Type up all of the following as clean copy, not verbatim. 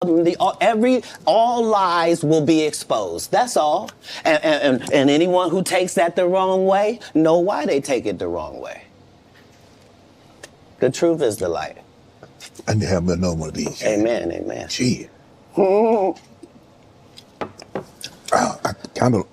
All lies will be exposed. That's all. And anyone who takes that the wrong way, know why they take it the wrong way. The truth is the light. I need to have another one of these. Amen, amen. Gee. I kind of.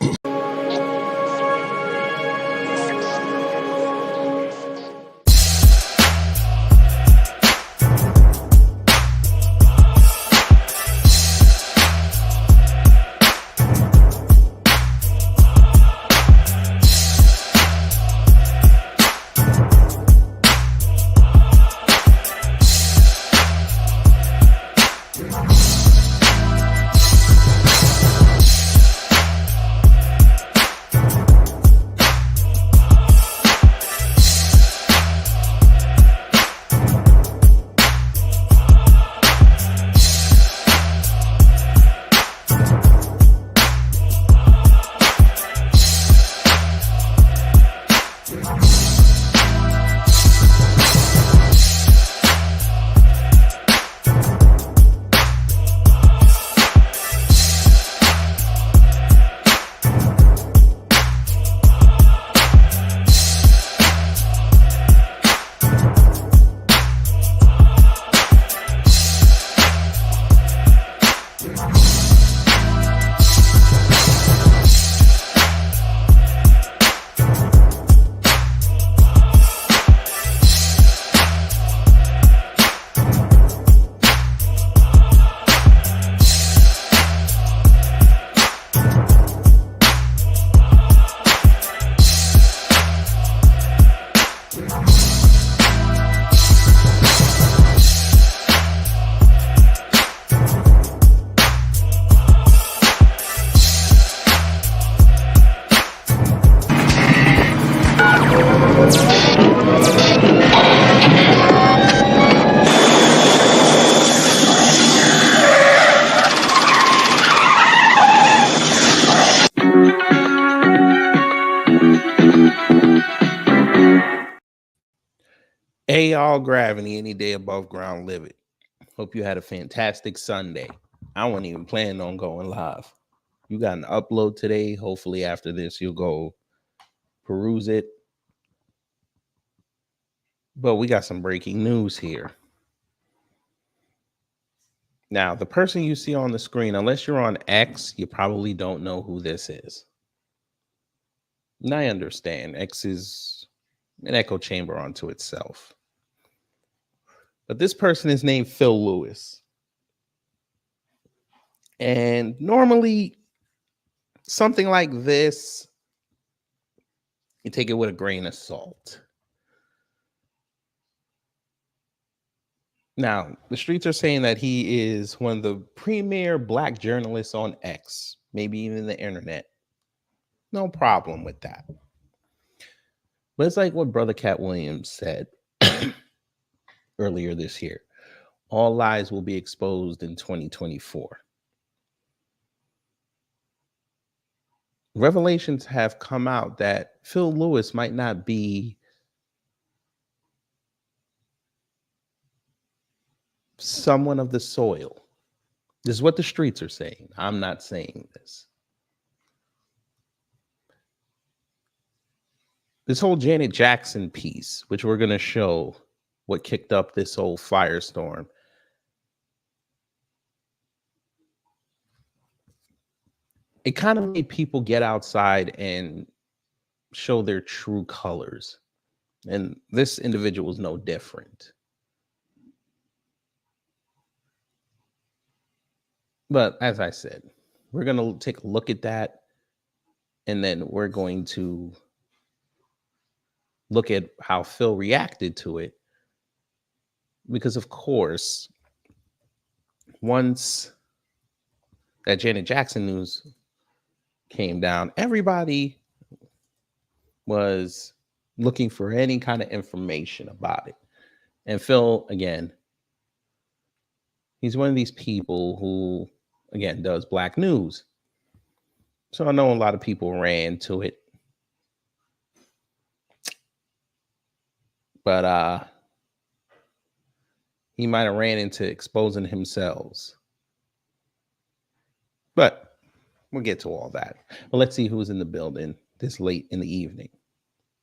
Hey, y'all, Gravity, any day above ground, live it. Hope you had a fantastic Sunday. I wasn't even planning on going live. You got an upload today. Hopefully, after this, you'll go peruse it. But we got some breaking news here. Now, the person you see on the screen, unless you're on X, you probably don't know who this is. And I understand. X is an echo chamber unto itself. But this person is named Phil Lewis. And normally, something like this, you take it with a grain of salt. Now, the streets are saying that he is one of the premier Black journalists on X, maybe even the internet. No problem with that. But it's like what Brother Cat Williams said earlier this year. All lies will be exposed in 2024. Revelations have come out that Phil Lewis might not be someone of the soil. This is what the streets are saying. I'm not saying this. This whole Janet Jackson piece, which we're going to show what kicked up this whole firestorm. It kind of made people get outside and show their true colors. And this individual is no different. But as I said, we're going to take a look at that. And then we're going to look at how Phil reacted to it. Because, of course, once that Janet Jackson news came down, everybody was looking for any kind of information about it. And Phil, again, he's one of these people who, again, does Black news. So I know a lot of people ran to it. But he might have ran into exposing himself But we'll get to all that. But let's see who's in the building this late in the evening.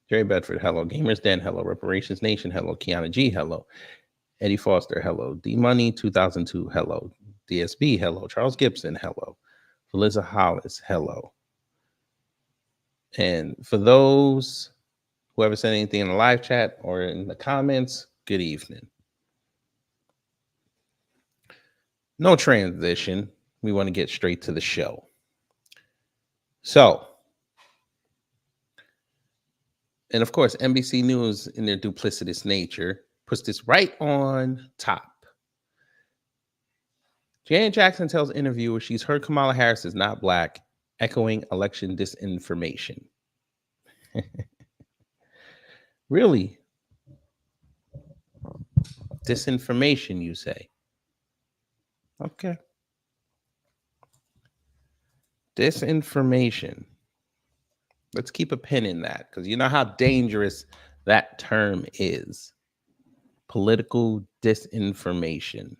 Jerry Bedford, hello. Gamers Den, hello. Reparations Nation, hello. Kiana G, hello. Eddie Foster, hello. D Money 2002, hello. DSB, hello. Charles Gibson, hello. Felissa Hollis, hello. And for those who haven't said anything in the live chat or in the comments, good evening. No transition. We want to get straight to the show. So, and of course, NBC News, in their duplicitous nature, puts this right on top. Janet Jackson tells interviewers she's heard Kamala Harris is not black, echoing election disinformation. Really? Disinformation, you say? Okay. Disinformation. Let's keep a pin in that, because you know how dangerous that term is. Political disinformation.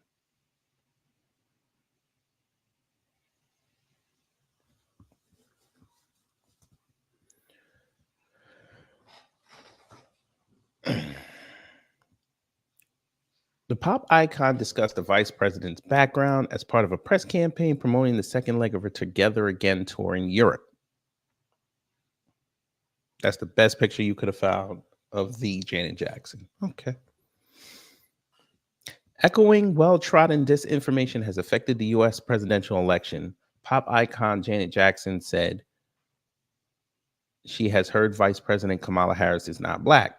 The pop icon discussed the vice president's background as part of a press campaign promoting the second leg of her Together Again tour in Europe. That's the best picture you could have found of the Janet Jackson. Okay. Echoing well-trodden disinformation has affected the U.S. presidential election. Pop icon Janet Jackson said she has heard Vice President Kamala Harris is not black.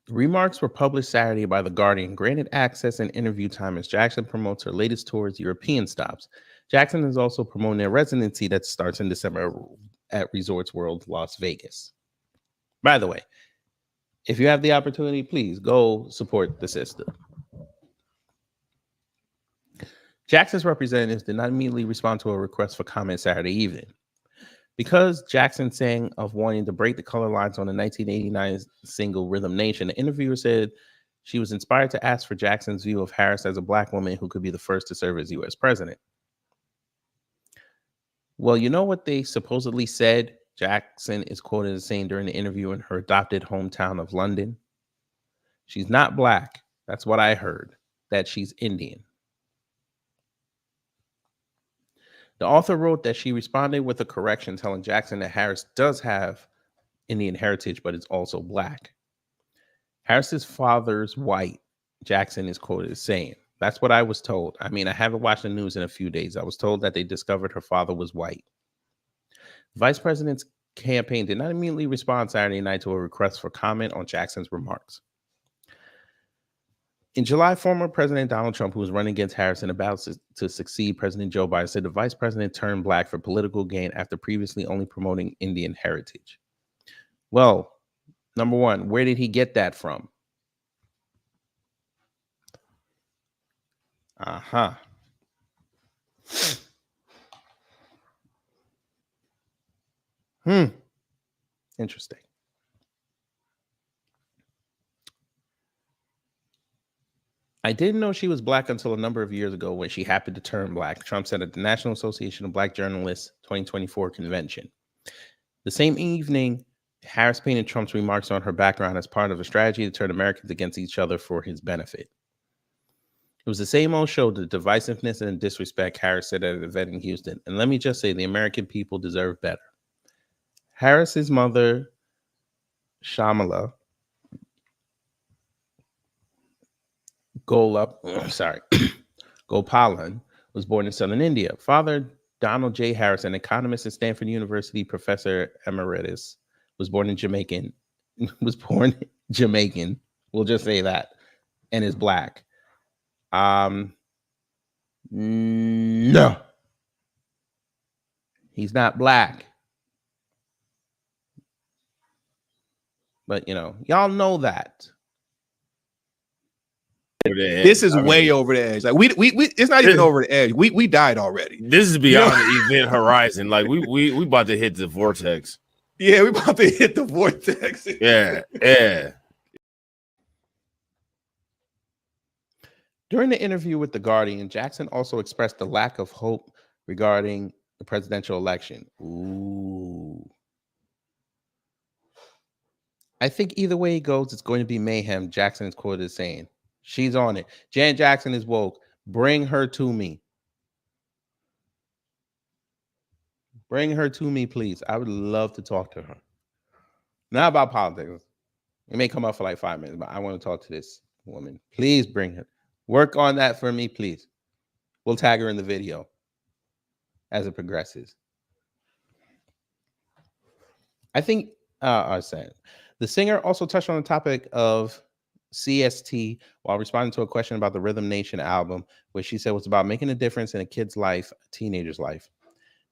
The remarks were published Saturday by The Guardian, granted access and interview time as Jackson promotes her latest tour's European stops. Jackson is also promoting a residency that starts in December at Resorts World Las Vegas. By the way, if you have the opportunity, please go support the sister. Jackson's representatives did not immediately respond to a request for comment Saturday evening. Because Jackson sang of wanting to break the color lines on the 1989 single Rhythm Nation, the interviewer said she was inspired to ask for Jackson's view of Harris as a black woman who could be the first to serve as U.S. president. Well, you know what they supposedly said Jackson is quoted as saying during the interview in her adopted hometown of London? She's not black. That's what I heard, that she's Indian. The author wrote that she responded with a correction telling Jackson that Harris does have Indian heritage, but is also black. Harris's father's white, Jackson is quoted as saying. That's what I was told. I mean, I haven't watched the news in a few days. I was told that they discovered her father was white. The vice president's campaign did not immediately respond Saturday night to a request for comment on Jackson's remarks. In July, former President Donald Trump, who was running against Harris in a battle to succeed President Joe Biden, said the vice president turned black for political gain after previously only promoting Indian heritage. Well, number one, where did he get that from? Uh-huh. Interesting. I didn't know she was black until a number of years ago when she happened to turn black, Trump said at the National Association of Black Journalists 2024 convention. The same evening, Harris painted Trump's remarks on her background as part of a strategy to turn Americans against each other for his benefit. It was the same old show, the divisiveness and disrespect, Harris said at an event in Houston. And let me just say, the American people deserve better. Harris's mother, Shamala Gopalan, was born in southern India. Father, Donald J. Harris, an economist at Stanford University, professor emeritus, was born Jamaican. We'll just say that, and is black. No, he's not black. But y'all know that. This is way over the edge. Like we it's not even over the edge. We died already. This is beyond the event horizon. Like we about to hit the vortex. Yeah, we about to hit the vortex. Yeah. During the interview with The Guardian, Jackson also expressed the lack of hope regarding the presidential election. Ooh. I think either way it goes, it's going to be mayhem, Jackson is quoted as saying. She's on it. Janet Jackson is woke. Bring her to me. Bring her to me, please. I would love to talk to her. Not about politics. It may come up for like 5 minutes, but I want to talk to this woman. Please bring her. Work on that for me, please. We'll tag her in the video as it progresses. I think I said the singer also touched on the topic of CST while responding to a question about the Rhythm Nation album, which she said was about making a difference in a kid's life, a teenager's life.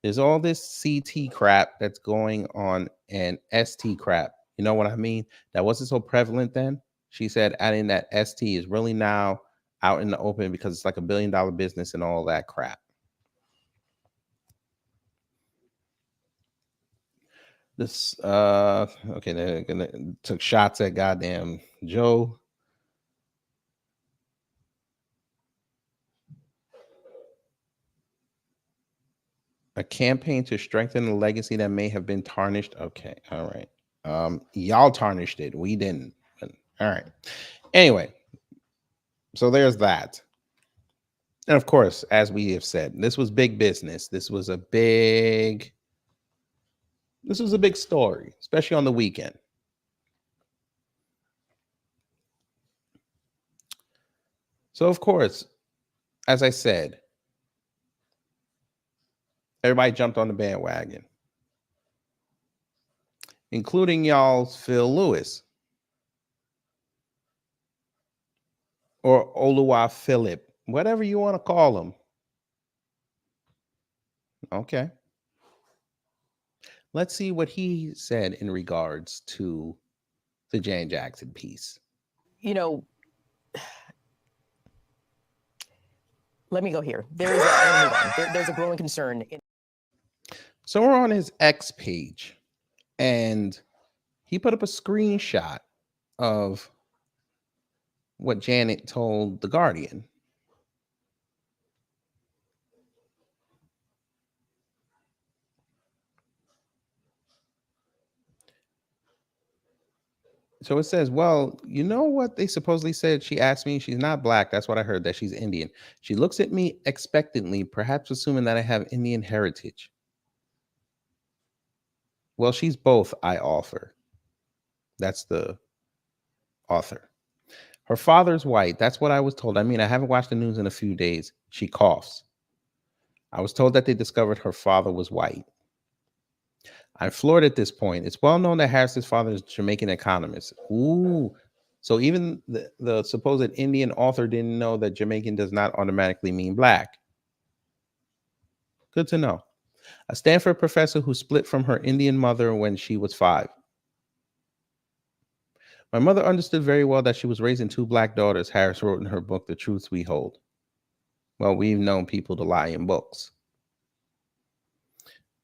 There's all this CT crap that's going on and ST crap. You know what I mean? That wasn't so prevalent then. She said adding that ST is really now out in the open because it's like $1 billion business and all that crap. This okay, they're gonna took shots at goddamn Joe. A campaign to strengthen the legacy that may have been tarnished. Okay, all right. Y'all tarnished it. We didn't. But, all right. Anyway, so there's that. And of course, as we have said, this was big business. This was a big story, especially on the weekend. So of course, as I said, everybody jumped on the bandwagon, including y'all's Phil Lewis or Oluwa Philip, whatever you want to call him. Okay. Let's see what he said in regards to the Janet Jackson piece. You know, let me go here. There's a growing concern. So we're on his X page, and he put up a screenshot of what Janet told The Guardian. So it says, well, you know what they supposedly said? She asked me, she's not black. That's what I heard, that she's Indian. She looks at me expectantly, perhaps assuming that I have Indian heritage. Well, she's both, I offer. That's the author. Her father's white. That's what I was told. I mean, I haven't watched the news in a few days. She coughs. I was told that they discovered her father was white. I'm floored at this point. It's well known that Harris's father is a Jamaican economist. Ooh. So even the supposed Indian author didn't know that Jamaican does not automatically mean black. Good to know. A Stanford professor who split from her Indian mother when she was 5. My mother understood very well that she was raising 2 black daughters, Harris wrote in her book, The Truths We Hold. Well, we've known people to lie in books.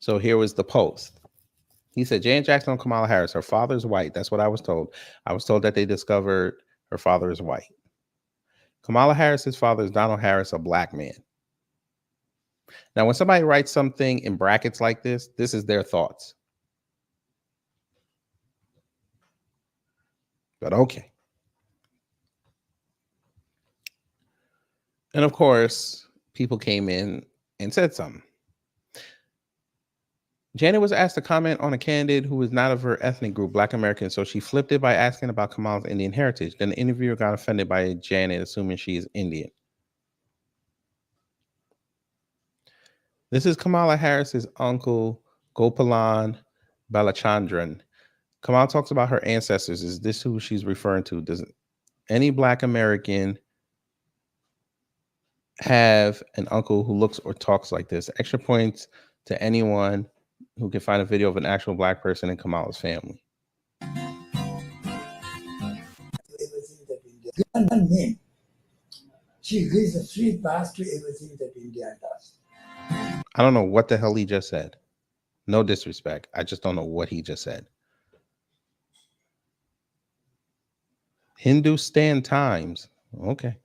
So here was the post. He said, Janet Jackson and Kamala Harris, her father is white. That's what I was told. I was told that they discovered her father is white. Kamala Harris's father is Donald Harris, a black man. Now, when somebody writes something in brackets like this is their thoughts. But okay. And of course, people came in and said something. Janet was asked to comment on a candidate who was not of her ethnic group, Black American, so she flipped it by asking about Kamala's Indian heritage. Then the interviewer got offended by Janet, assuming she is Indian. This is Kamala Harris's uncle, Gopalan Balachandran. Kamala talks about her ancestors. Is this who she's referring to? Does any Black American have an uncle who looks or talks like this? Extra points to anyone who can find a video of an actual black person in Kamala's family. Name. She gives a free pass to everything that India does. I don't know what the hell he just said. No disrespect. I just don't know what he just said. Hindustan Times. Okay.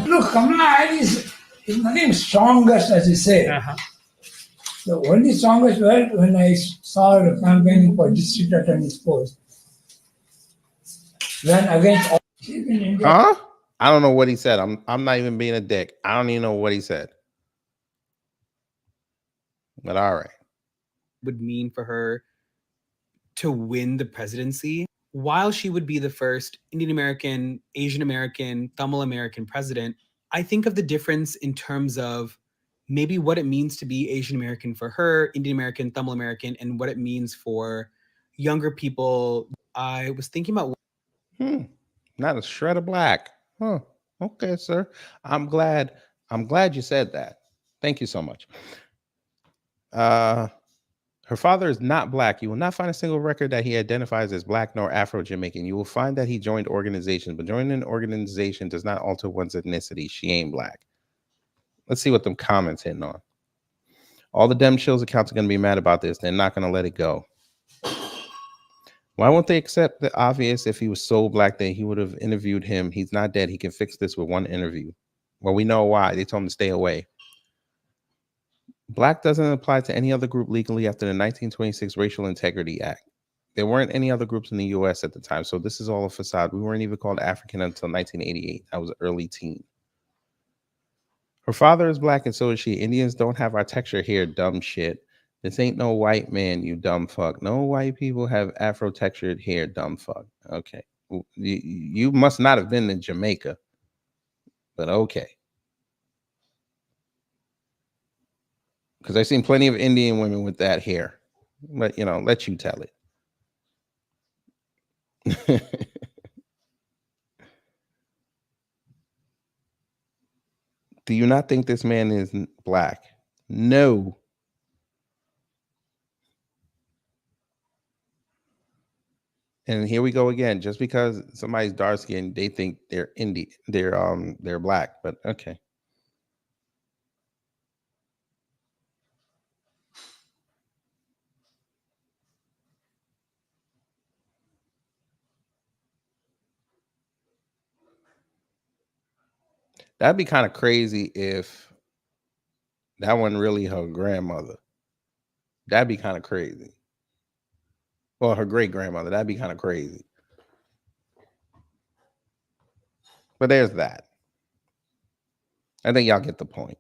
Look, Kamala Harris is nothing strongest, as you say. The only strongest word when I saw her campaigning for district attorney's post. When against all, she's in India. Huh? I don't know what he said. I'm not even being a dick. I don't even know what he said. But all right. Would mean for her to win the presidency, while she would be the first Indian American, Asian American, Tamil American president. I think of the difference in terms of maybe what it means to be Asian American for her, Indian American, Tamil American, and what it means for younger people. I was thinking about Not a shred of black. Huh. Okay, sir. I'm glad you said that. Thank you so much. Her father is not black. You will not find a single record that he identifies as black nor Afro-Jamaican. You will find that he joined organizations, but joining an organization does not alter one's ethnicity. She ain't black. Let's see what them comments hitting on. All the Dem Chills accounts are going to be mad about this. They're not going to let it go. Why won't they accept the obvious? If he was so black, that he would have interviewed him. He's not dead. He can fix this with one interview. Well, we know why. They told him to stay away. Black doesn't apply to any other group legally after the 1926 Racial Integrity Act. There weren't any other groups in the U.S. at the time, so this is all a facade. We weren't even called African until 1988. I was early teen. Her father is black and so is she. Indians don't have our texture here, dumb shit. This ain't no white man, you dumb fuck. No white people have Afro-textured hair, dumb fuck. Okay. You must not have been in Jamaica, but okay. Because I've seen plenty of Indian women with that hair. But, let you tell it. Do you not think this man is black? No. And here we go again. Just because somebody's dark skinned, they think they're Indian. They're black, but okay. That'd be kind of crazy if that wasn't really her grandmother. That'd be kind of crazy. Well, her great grandmother. That'd be kind of crazy. But there's that. I think y'all get the point.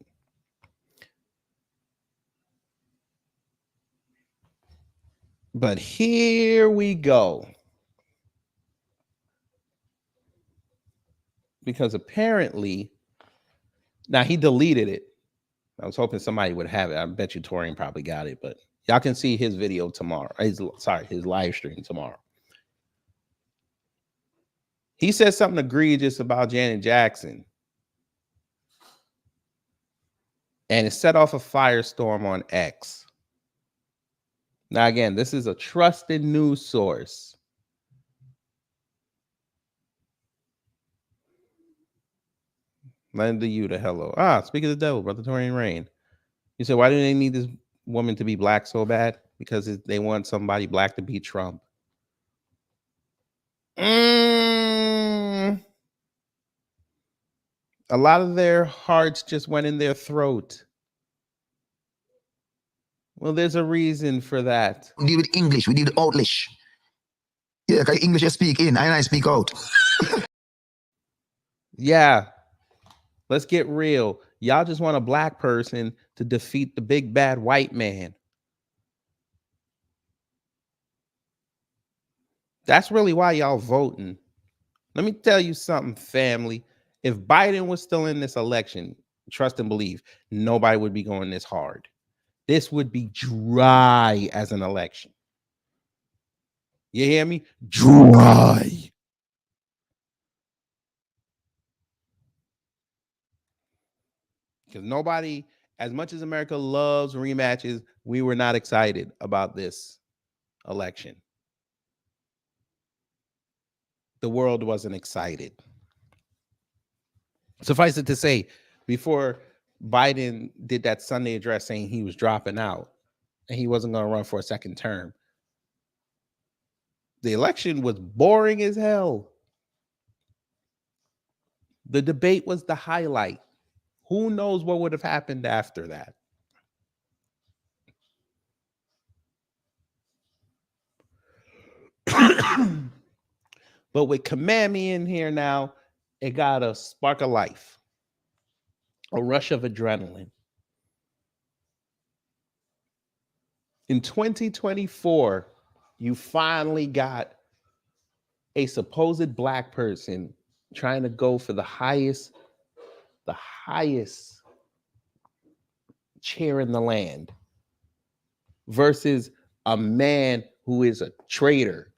But here we go. Because apparently, now he deleted it. I was hoping somebody would have it. I bet you Torian probably got it, but y'all can see his video tomorrow. His live stream tomorrow. He said something egregious about Janet Jackson. And it set off a firestorm on X. Now, again, this is a trusted news source. Lend to you the hello. Speak of the devil, Brother Torian Rain. You said, why do they need this woman to be black so bad? Because they want somebody black to beat Trump. A lot of their hearts just went in their throat. Well, there's a reason for that. We deal with English. We deal with Outlish. Yeah, because English you speak in, and I speak out. Yeah. Let's get real. Y'all just want a black person to defeat the big bad white man. That's really why y'all voting. Let me tell you something, family. If Biden was still in this election, trust and believe, nobody would be going this hard. This would be dry as an election. You hear me? Dry. Because nobody, as much as America loves rematches, we were not excited about this election. The world wasn't excited. Suffice it to say, before Biden did that Sunday address saying he was dropping out and he wasn't going to run for a second term, the election was boring as hell. The debate was the highlight. Who knows what would have happened after that? But with Kamami in here now, it got a spark of life, a rush of adrenaline. In 2024, you finally got a supposed black person trying to go for the highest chair in the land versus a man who is a traitor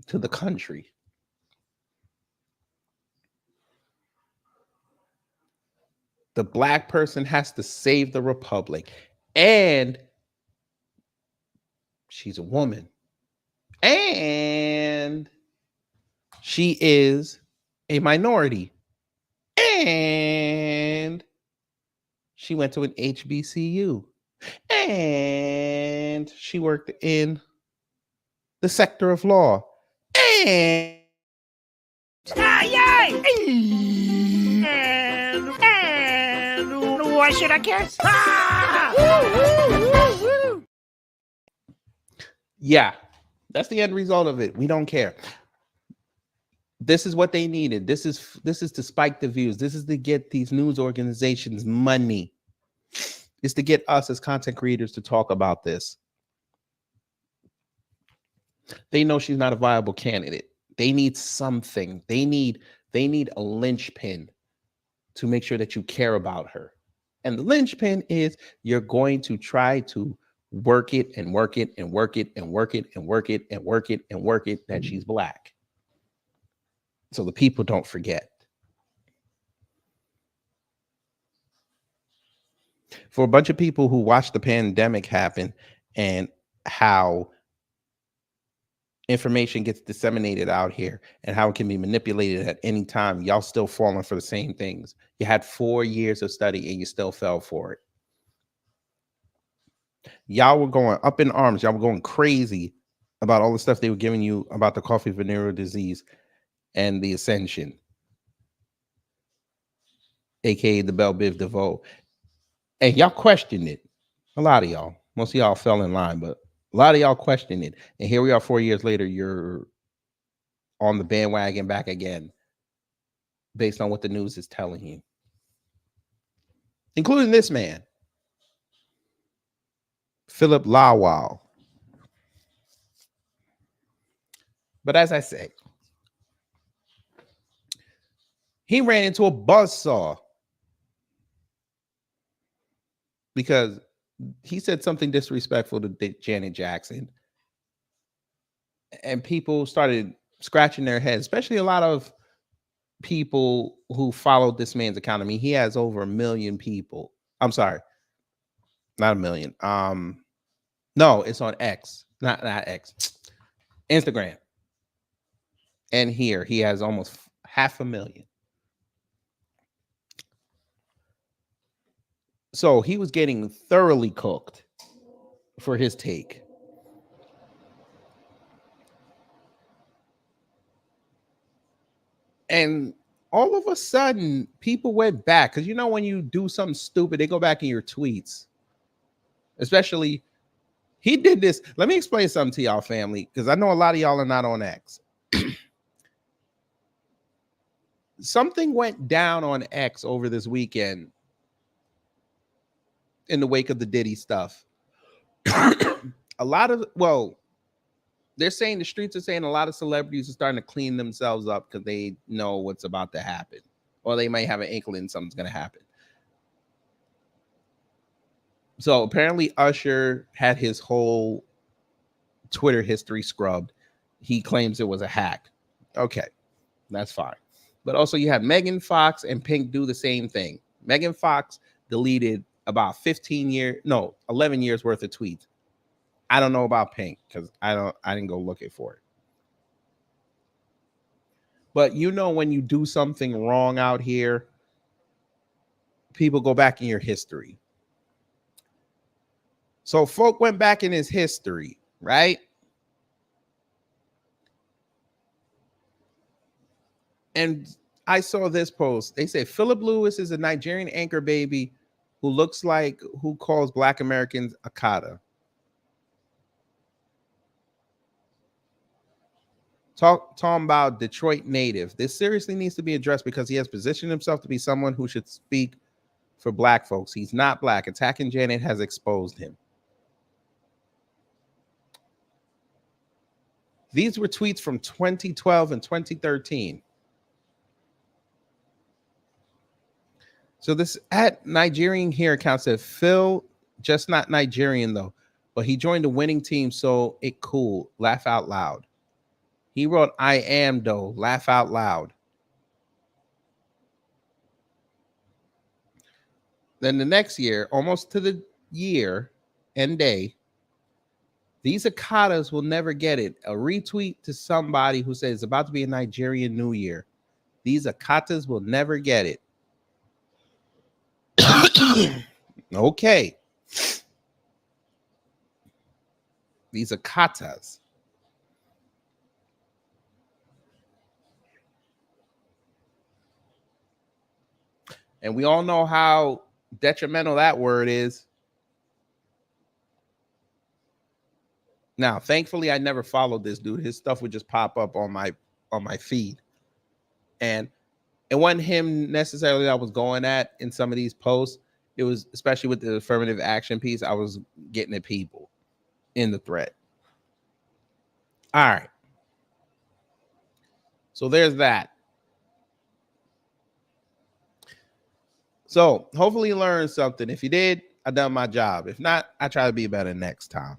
to the country. The black person has to save the republic, and she's a woman, and she is a minority, and she went to an HBCU, and she worked in the sector of law, and why should I care? yeah, that's the end result of it. We don't care. This is what they needed. This is to spike the views. This is to get these news organizations money. It's to get us as content creators to talk about this. They know she's not a viable candidate. They need something. They need a linchpin to make sure that you care about her. And the linchpin is you're going to try to work it and work it and work it and work it and work it and work it and work it that she's black. So the people don't forget. For a bunch of people who watched the pandemic happen and how information gets disseminated out here and how it can be manipulated at any time, y'all still falling for the same things. You had 4 years of study and you still fell for it. Y'all were going up in arms. Y'all were going crazy about all the stuff they were giving you about the coffee venereal disease and the ascension, aka the Belle Biv DeVoe. And y'all questioned it. A lot of y'all. Most of y'all fell in line, but a lot of y'all questioned it. And here we are 4 years later, you're on the bandwagon back again based on what the news is telling you, including this man, Philip Lawal. But as I say, he ran into a buzzsaw because he said something disrespectful to Janet Jackson. And people started scratching their heads, especially a lot of people who followed this man's account. I mean, he has over 1 million people. I'm sorry, not 1 million. No, it's on X, not X, Instagram. And here he has almost 500,000. So he was getting thoroughly cooked for his take. And all of a sudden, people went back. Because you know, when you do something stupid, they go back in your tweets. Especially, he did this. Let me explain something to y'all, family, because I know a lot of y'all are not on X. Something went down on X over this weekend in the wake of the Diddy stuff. They're saying, the streets are saying a lot of celebrities are starting to clean themselves up because they know what's about to happen, or they might have an inkling something's going to happen. So apparently Usher had his whole Twitter history scrubbed. He claims it was a hack. Okay, that's fine. But also you had Megan Fox and Pink do the same thing. Megan Fox deleted about 11 years worth of tweets. I don't know about Pink because I didn't go looking for it. But you know, when you do something wrong out here, people go back in your history. So folk went back in his history, right? And I saw this post. They say Philip Lewis is a Nigerian anchor baby who looks like who calls Black Americans Akata. Talking about Detroit native. This seriously needs to be addressed because he has positioned himself to be someone who should speak for Black folks. He's not Black. Attacking Janet has exposed him. These were tweets from 2012 and 2013. So this at Nigerian here account said Phil, just not Nigerian though, but he joined the winning team, so it cool. Laugh out loud. He wrote, I am though. Laugh out loud. Then the next year, almost to the year and day, these Akatas will never get it. A retweet to somebody who says it's about to be a Nigerian New Year. These Akatas will never get it. Okay. These Akatas. And we all know how detrimental that word is. Now, thankfully, I never followed this dude. His stuff would just pop up on my feed. And it wasn't him necessarily that I was going at in some of these posts. It was especially with the affirmative action piece, I was getting at people in the thread. All right. So there's that. So hopefully you learned something. If you did, I done my job. If not, I try to be better next time.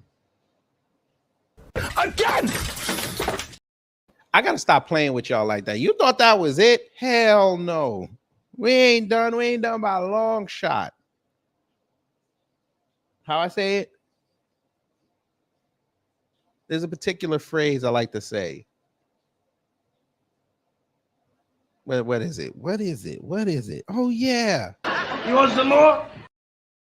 Again! I gotta stop playing with y'all like that. You thought that was it? Hell no. We ain't done. We ain't done by a long shot. How I say it? There's a particular phrase I like to say. What is it? What is it? What is it? Oh, yeah. You want some more?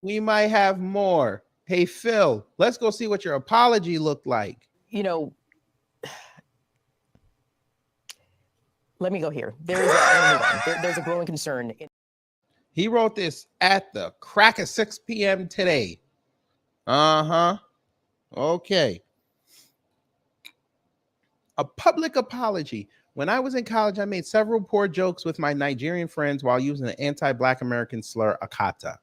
We might have more. Hey, Phil, let's go see what your apology looked like. You know, let me go here. There's a growing concern. He wrote this at the crack of 6 p.m. today. Uh-huh. Okay. A public apology. When I was in college, I made several poor jokes with my Nigerian friends while using the anti-Black American slur Akata.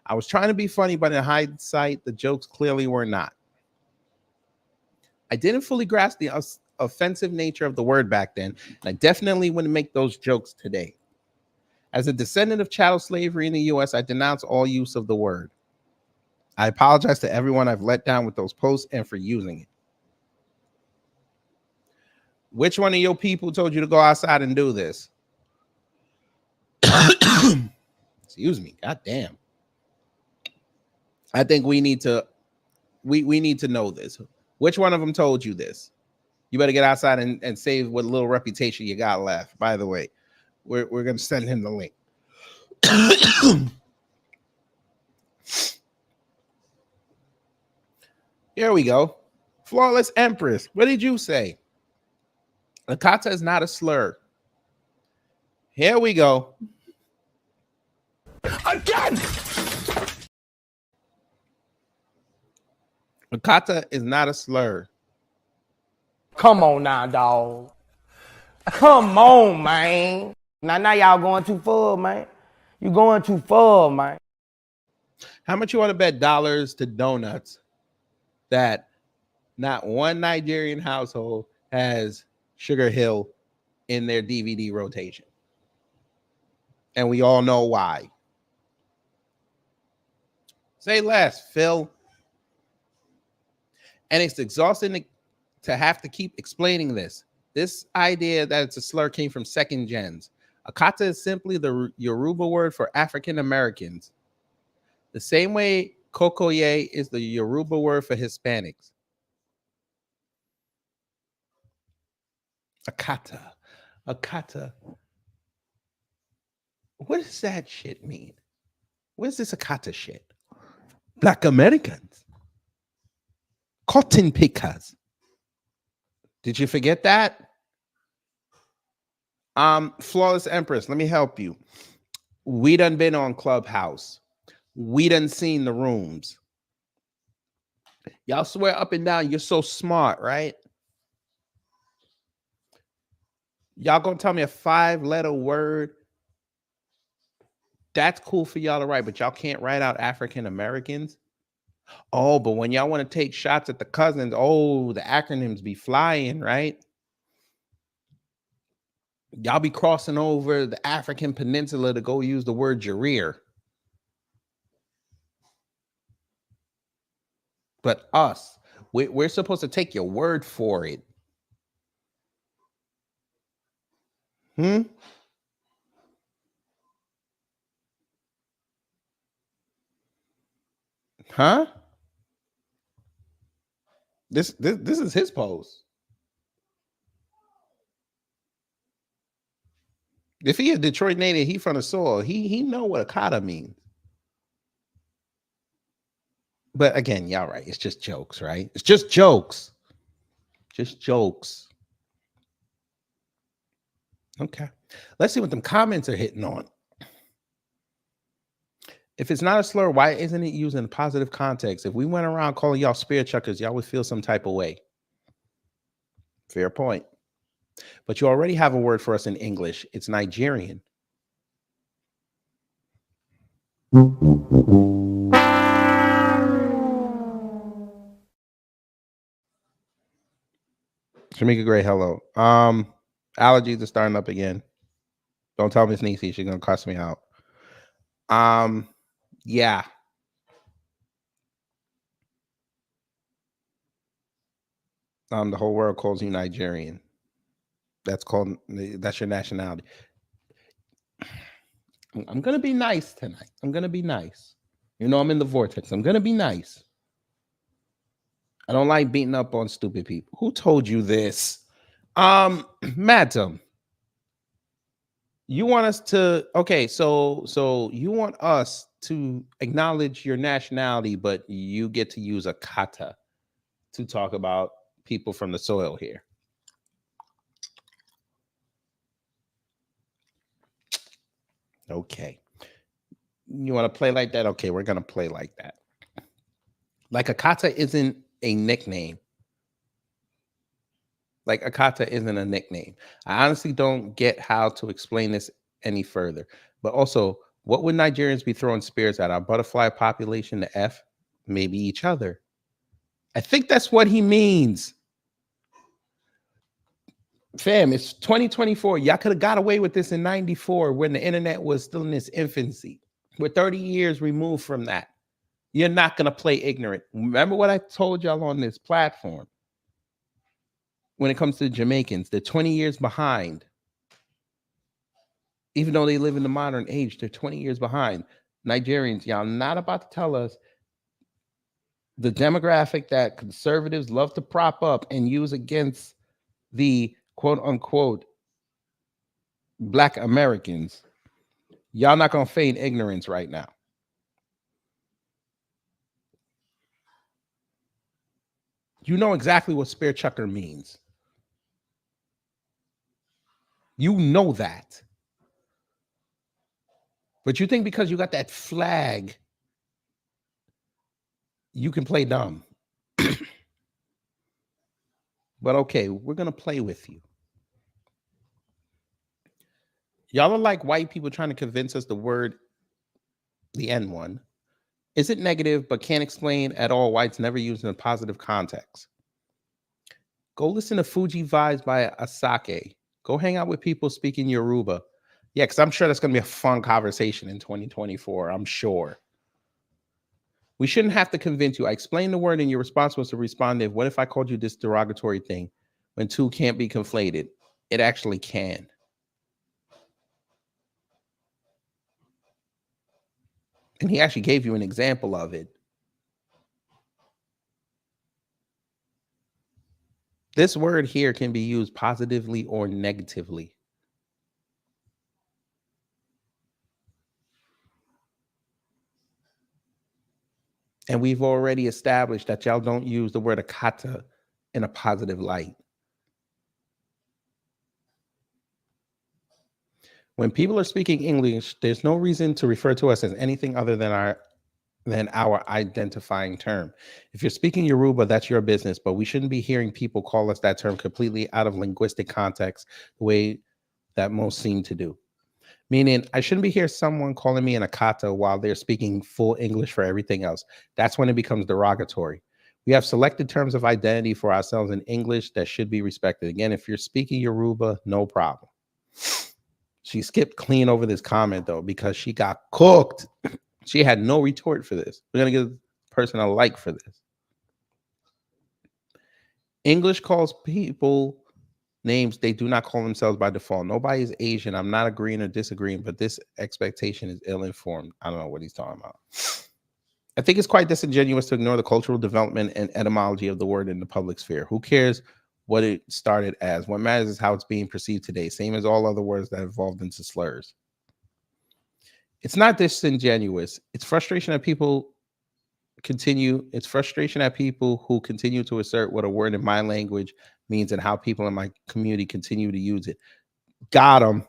I was trying to be funny, but in hindsight, the jokes clearly were not. I didn't fully grasp the offensive nature of the word back then, and I definitely wouldn't make those jokes today. As a descendant of chattel slavery in the U.S., I denounce all use of the word. I apologize to everyone I've let down with those posts and for using it. Which one of your people told you to go outside and do this? Excuse me. God damn. I think we need to need to know this. Which one of them told you this? You better get outside and save what little reputation you got left. By the way, we're going to send him the link. Here we go. Flawless Empress. What did you say? Akata is not a slur. Here we go. Again! Akata is not a slur. Come on now, dog. Come on, man. Now y'all going too far, man. You going too far, man. How much you want to bet dollars to donuts that not one Nigerian household has Sugar Hill in their DVD rotation? And we all know why. Say less, Phil. And it's exhausting to have to keep explaining this. This idea that it's a slur came from second gens. Akata is simply the Yoruba word for African Americans. The same way Kokoye is the Yoruba word for Hispanics. Akata. Akata. What does that shit mean? What is this Akata shit? Black Americans. Cotton pickers. Did you forget that? Flawless Empress, let me help you. We done been on Clubhouse. We done seen the rooms. Y'all swear up and down you're so smart, right? Y'all gonna tell me a 5-letter word? That's cool for y'all to write, but y'all can't write out African Americans. Oh, but when y'all want to take shots at the cousins, oh, the acronyms be flying, right? Y'all be crossing over the African peninsula to go use the word Jareer. But us, we're supposed to take your word for it. Huh? This is his post. If he a Detroit native, he from the soil. He know what a kata means. But again, y'all right. It's just jokes, right? It's just jokes. Just jokes. Okay. Let's see what them comments are hitting on. If it's not a slur, why isn't it used in a positive context? If we went around calling y'all spear chuckers, y'all would feel some type of way. Fair point. But you already have a word for us in English. It's Nigerian. Shamika Gray, hello. Allergies are starting up again. Don't tell Miss Niecy, she's gonna cuss me out. Yeah. The whole world calls you Nigerian. That's your nationality. I'm gonna be nice tonight. I'm gonna be nice. You know I'm in the vortex. I'm gonna be nice. I don't like beating up on stupid people. Who told you this? Madam. You want us to so you want us to acknowledge your nationality, but you get to use a kata to talk about people from the soil here. Okay. You want to play like that? Okay, we're gonna play like that. Like a kata isn't a nickname. Like a kata isn't a nickname. I honestly don't get how to explain this any further. But also, what would Nigerians be throwing spears at? Our butterfly population, the F? Maybe each other. I think that's what he means. Fam, it's 2024. Y'all could have got away with this in 94 when the internet was still in its infancy. We're 30 years removed from that. You're not going to play ignorant. Remember what I told y'all on this platform? When it comes to the Jamaicans, they're 20 years behind. Even though they live in the modern age, they're 20 years behind. Nigerians, y'all not about to tell us the demographic that conservatives love to prop up and use against the quote unquote Black Americans. Y'all not going to feign ignorance right now. You know exactly what spear chucker means. You know that. But you think because you got that flag, you can play dumb. But okay, we're going to play with you. Y'all are like white people trying to convince us the word, the N1, isn't negative, but can't explain at all why it's never used in a positive context. Go listen to Fuji Vibes by Asake. Go hang out with people speaking Yoruba. Yeah, because I'm sure that's going to be a fun conversation in 2024. I'm sure. We shouldn't have to convince you. I explained the word and your response was to respond, what if I called you this derogatory thing? When two can't be conflated. It actually can. And he actually gave you an example of it. This word here can be used positively or negatively. And we've already established that y'all don't use the word akata in a positive light. When people are speaking English, there's no reason to refer to us as anything other than our identifying term. If you're speaking Yoruba, that's your business, but we shouldn't be hearing people call us that term completely out of linguistic context, the way that most seem to do. Meaning, I shouldn't be hearing someone calling me an Akata while they're speaking full English for everything else. That's when it becomes derogatory. We have selected terms of identity for ourselves in English that should be respected. Again, if you're speaking Yoruba, no problem. She skipped clean over this comment, though, because she got cooked. She had no retort for this. We're going to give the person a like for this. English calls people names they do not call themselves by default. Nobody is Asian. I'm not agreeing or disagreeing, but this expectation is ill-informed. I don't know what he's talking about. I think it's quite disingenuous to ignore the cultural development and etymology of the word in the public sphere. Who cares what it started as? What matters is how it's being perceived today, same as all other words that evolved into slurs. It's not disingenuous. It's frustration that people it's frustration at people who continue to assert what a word in my language means and how people in my community continue to use it. Got them.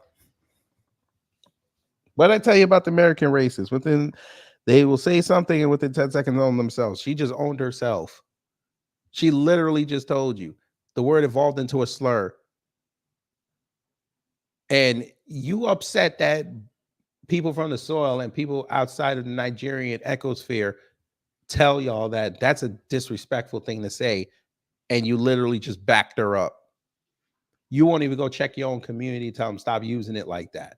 What did I tell you about the American racists? They will say something and within 10 seconds own themselves. She just owned herself. She literally just told you the word evolved into a slur. And you upset that people from the soil and people outside of the Nigerian ecosphere tell y'all that that's a disrespectful thing to say, and you literally just backed her up. You won't even go check your own community, tell them stop using it like that.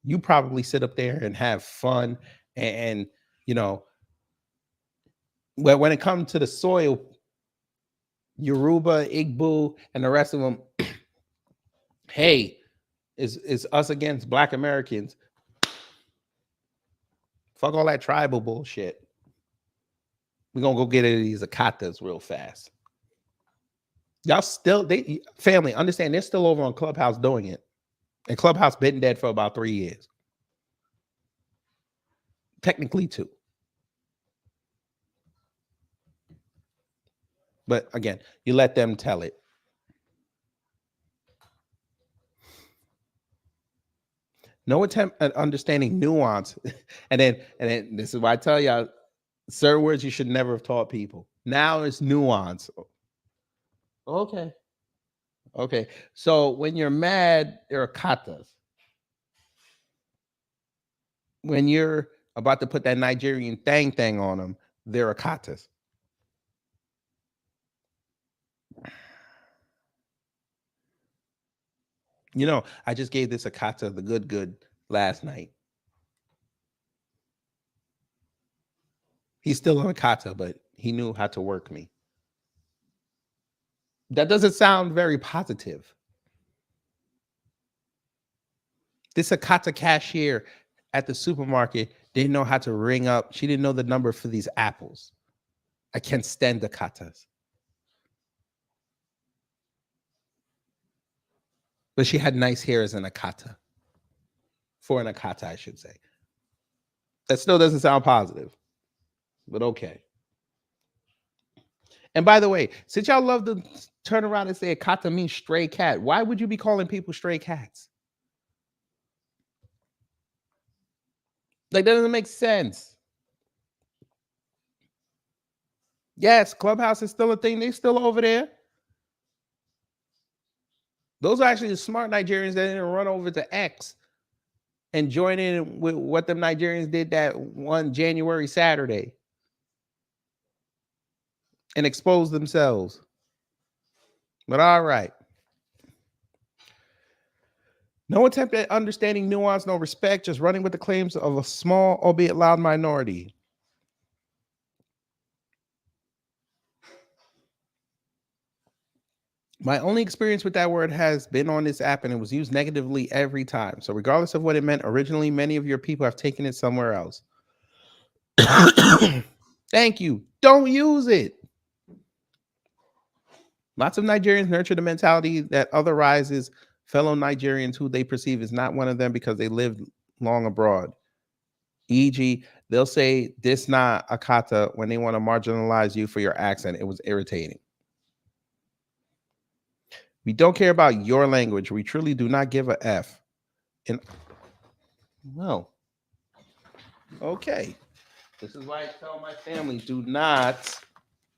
You probably sit up there and have fun, and you know, when it comes to the soil, Yoruba, Igbo, and the rest of them, hey, is us against Black Americans. Fuck all that tribal bullshit. We're gonna go get these Akatas real fast. Y'all still, family, understand they're still over on Clubhouse doing it. And Clubhouse been dead for about 3 years. Technically 2. But again, you let them tell it. No attempt at understanding nuance. and then this is why I tell y'all, certain words you should never have taught people. Now it's nuance. Okay. So when you're mad, there are katas. When you're about to put that Nigerian thing on them, there are katas. You know, I just gave this Akata the good last night. He's still an Akata, but he knew how to work me. That doesn't sound very positive. This Akata cashier at the supermarket didn't know how to ring up. She didn't know the number for these apples. I can't stand Akatas. But she had nice hair as an Akata. For an Akata, I should say. That still doesn't sound positive. But okay. And by the way, since y'all love to turn around and say Akata means stray cat, why would you be calling people stray cats? Like, that doesn't make sense. Yes, Clubhouse is still a thing. They're still over there. Those are actually the smart Nigerians that didn't run over to X and join in with what them Nigerians did that one January Saturday and expose themselves. But all right. No attempt at understanding nuance, no respect, just running with the claims of a small, albeit loud minority. My only experience with that word has been on this app, and it was used negatively every time. So regardless of what it meant originally, many of your people have taken it somewhere else. Thank you. Don't use it. Lots of Nigerians nurture the mentality that otherizes fellow Nigerians who they perceive is not one of them because they lived long abroad. E.g., they'll say this not Akata when they want to marginalize you for your accent. It was irritating. We don't care about your language. We truly do not give a F. And well, okay. This is why I tell my family, do not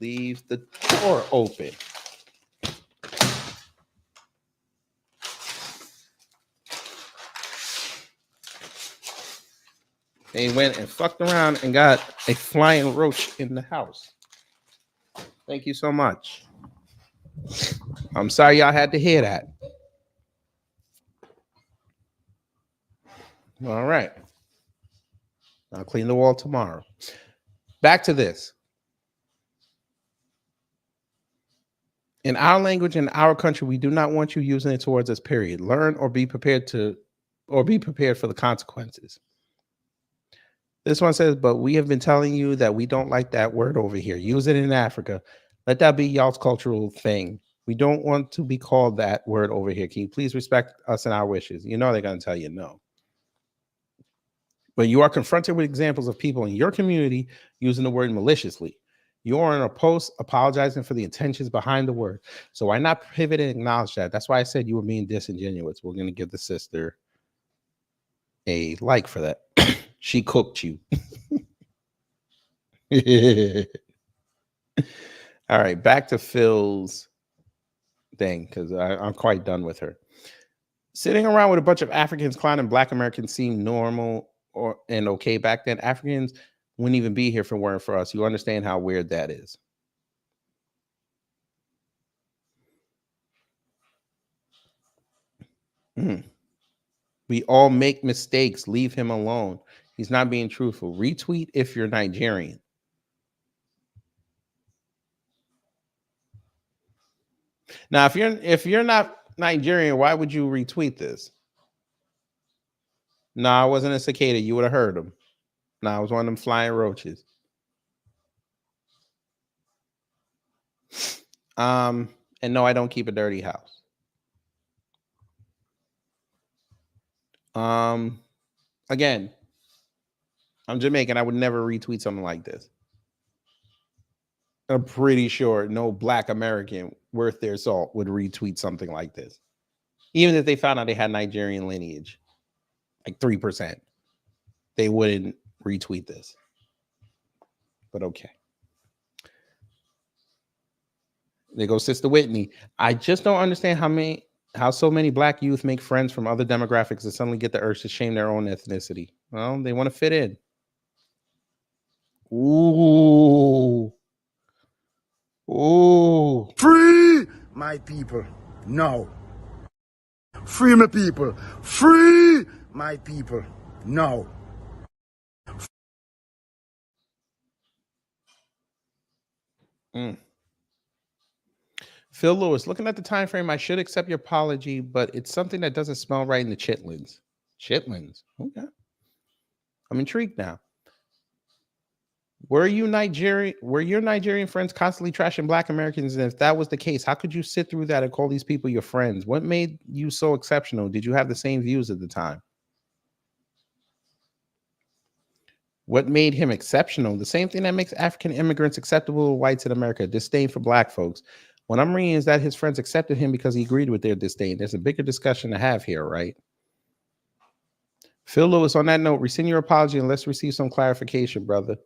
leave the door open. They went and fucked around and got a flying roach in the house. Thank you so much. I'm sorry y'all had to hear that. All right. I'll clean the wall tomorrow. Back to this. In our language, in our country, we do not want you using it towards us, period. Learn or be prepared for the consequences. This one says, but we have been telling you that we don't like that word over here. Use it in Africa. Let that be y'all's cultural thing. We don't want to be called that word over here. Can you please respect us and our wishes? You know they're going to tell you no. But you are confronted with examples of people in your community using the word maliciously. You are in a post apologizing for the intentions behind the word. So why not pivot and acknowledge that? That's why I said you were being disingenuous. We're going to give the sister a like for that. She cooked you. All right, back to Phil's thing, because I'm quite done with her. Sitting around with a bunch of Africans clowning Black Americans seemed normal and okay back then. Africans wouldn't even be here if it weren't for us. You understand how weird that is. We all make mistakes. Leave him alone. He's not being truthful. Retweet if you're Nigerian. Now, if you're not Nigerian, why would you retweet this? No, I wasn't a cicada. You would have heard him. No, I was one of them flying roaches. And no, I don't keep a dirty house. Again, I'm Jamaican. I would never retweet something like this. I'm pretty sure no Black American worth their salt would retweet something like this. Even if they found out they had Nigerian lineage, like 3%, they wouldn't retweet this. But okay. There goes Sister Whitney. I just don't understand how so many Black youth make friends from other demographics and suddenly get the urge to shame their own ethnicity. Well, they want to fit in. Ooh. Ooh. Free my people now. Free my people. Free my people now. Phil Lewis, looking at the time frame, I should accept your apology, but it's something that doesn't smell right in the chitlins. Chitlins? Okay. I'm intrigued now. Were your Nigerian friends constantly trashing Black Americans? And if that was the case, how could you sit through that and call these people your friends? What made you so exceptional? Did you have the same views at the time? What made him exceptional? The same thing that makes African immigrants acceptable to whites in America, disdain for Black folks. What I'm reading is that his friends accepted him because he agreed with their disdain. There's a bigger discussion to have here, right? Phil Lewis, on that note, rescind your apology and let's receive some clarification, brother.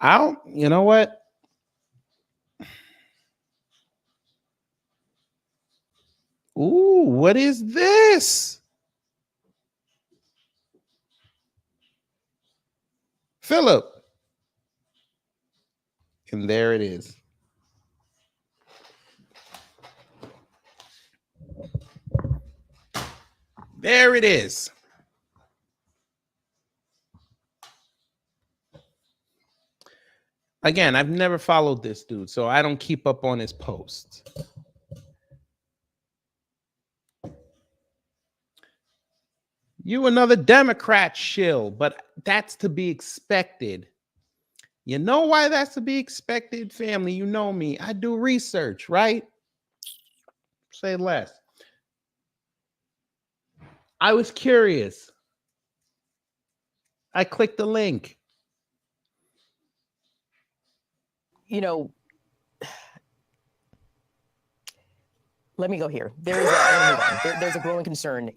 You know what? Ooh, what is this? Philip. And there it is. There it is. Again, I've never followed this dude, so I don't keep up on his posts. You another Democrat shill, but that's to be expected. You know why that's to be expected, family? You know me. I do research, right? Say less. I was curious. I clicked the link. You know, let me go here. There's a growing concern.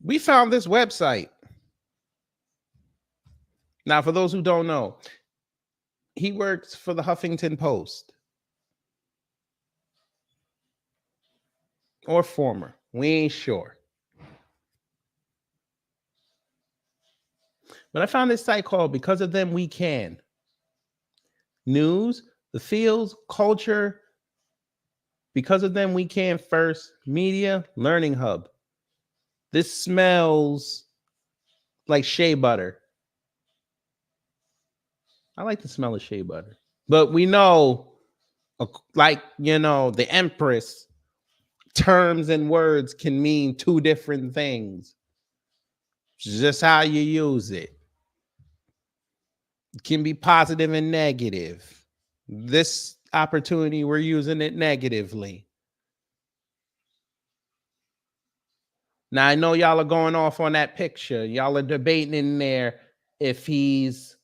We found this website. Now, for those who don't know, he works for the Huffington Post. Or former. We ain't sure. But I found this site called Because of Them We Can. News, the fields, culture. Because of Them We Can first. Media, learning hub. This smells like shea butter. I like the smell of shea butter. But we know, like, you know, the Empress, terms and words can mean two different things. It's just how you use it. It can be positive and negative. This opportunity, we're using it negatively. Now, I know y'all are going off on that picture. Y'all are debating in there if he's,